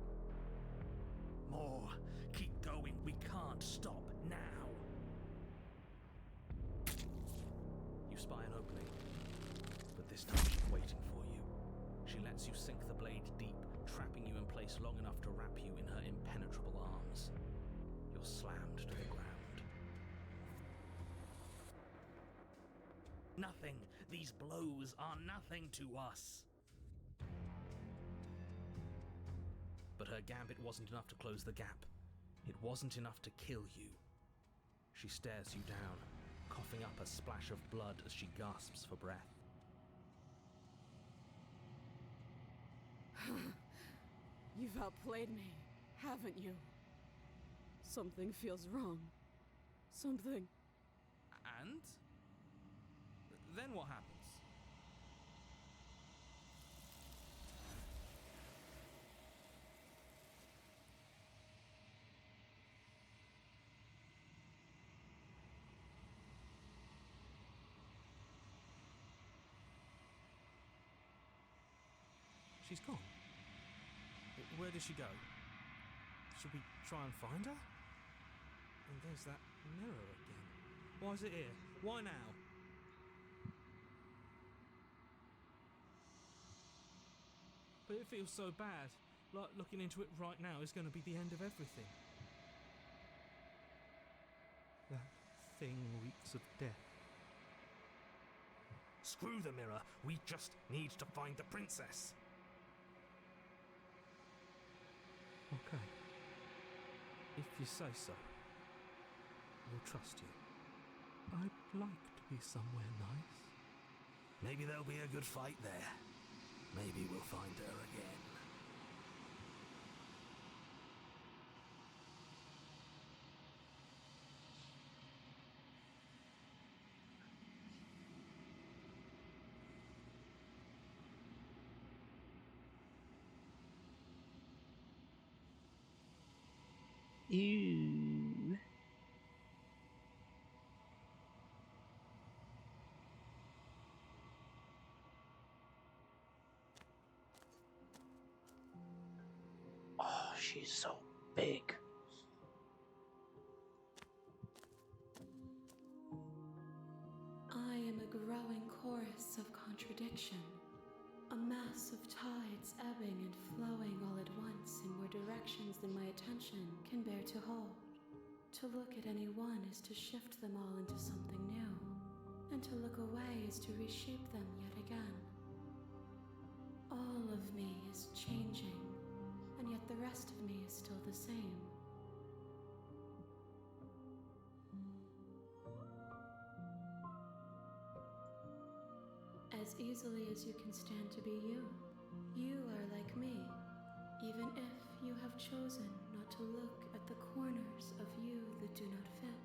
[SPEAKER 4] blade deep, trapping you in place long enough to wrap you in her impenetrable arms. You're slammed to the ground. Nothing! These blows are nothing to us! But her gambit wasn't enough to close the gap. It wasn't enough to kill you. She stares you down, coughing up a splash of blood as she gasps for breath.
[SPEAKER 2] You've outplayed me, haven't you? Something feels wrong. Something.
[SPEAKER 4] And? Then what happens? She's gone. Where did she go? Should we try and find her? And there's that mirror again. Why is it here? Why now? But it feels so bad. Like looking into it right now is going to be the end of everything. That thing reeks of death. Screw the mirror. We just need to find the princess. Okay. If you say so, we'll trust you. I'd like to be somewhere nice. Maybe there'll be a good fight there. Maybe we'll find her again.
[SPEAKER 3] Ew. Oh, she's so big.
[SPEAKER 5] I am a growing chorus of contradiction, a mass of tides ebbing and flowing all at once in more directions than my attention can bear to hold. To look at any one is to shift them all into something new, and to look away is to reshape them yet again. All of me is changing, and yet the rest of me is still the same. As easily as you can stand to be you, you are like me, even if you have chosen not to look at the corners of you that do not fit,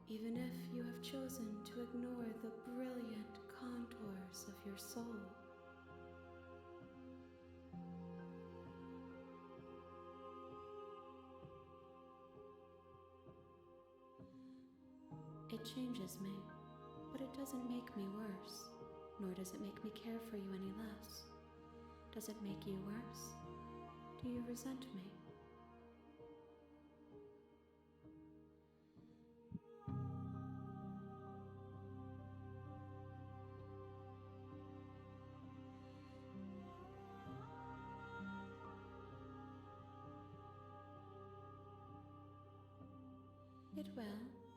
[SPEAKER 5] even if you have chosen to ignore the brilliant contours of your soul. It changes me, but it doesn't make me worse, nor does it make me care for you any less. Does it make you worse? Do you resent me? It will,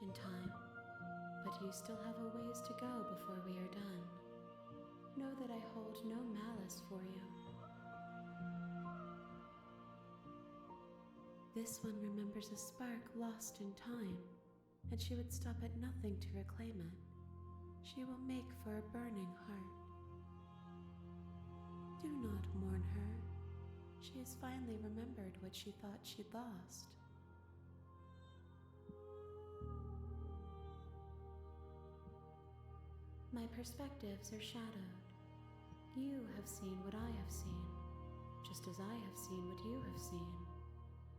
[SPEAKER 5] in time, but you still have a ways to go before we are done. Know that I hold no malice for you. This one remembers a spark lost in time, and she would stop at nothing to reclaim it. She will make for a burning heart. Do not mourn her. She has finally remembered what she thought she'd lost. My perspectives are shadowed. You have seen what I have seen, just as I have seen what you have seen.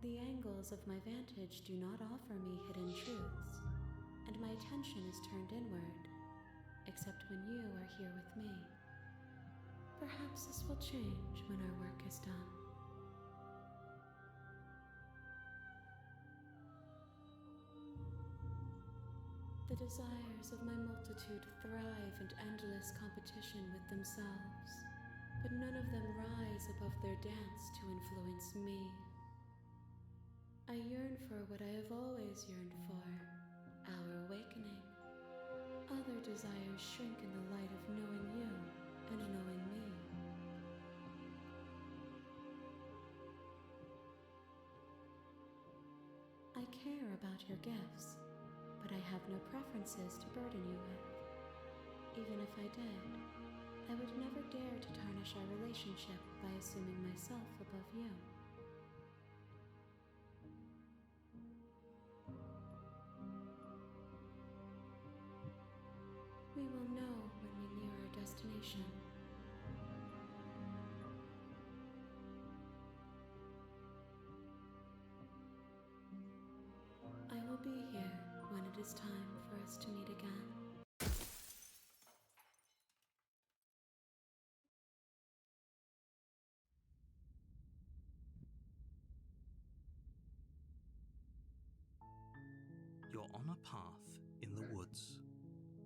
[SPEAKER 5] The angles of my vantage do not offer me hidden truths, and my attention is turned inward, except when you are here with me. Perhaps this will change when our work is done. The desires of my multitude thrive in endless competition with themselves, but none of them rise above their dance to influence me. I yearn for what I have always yearned for, our awakening. Other desires shrink in the light of knowing you and knowing me. I care about your gifts, but I have no preferences to burden you with. Even if I did, I would never dare to tarnish our relationship by assuming myself above you. We will know when we near our destination. I will be here when it is time for us to meet again.
[SPEAKER 1] You're on a path in the woods,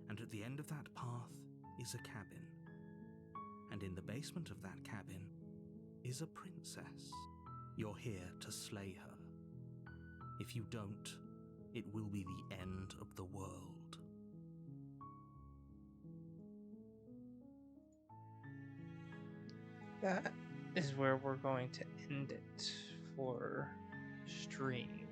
[SPEAKER 1] and at the end of that path is a cabin. And in the basement of that cabin is a princess. You're here to slay her. If you don't, it will be the end of the world.
[SPEAKER 3] That is where we're going to end it for stream.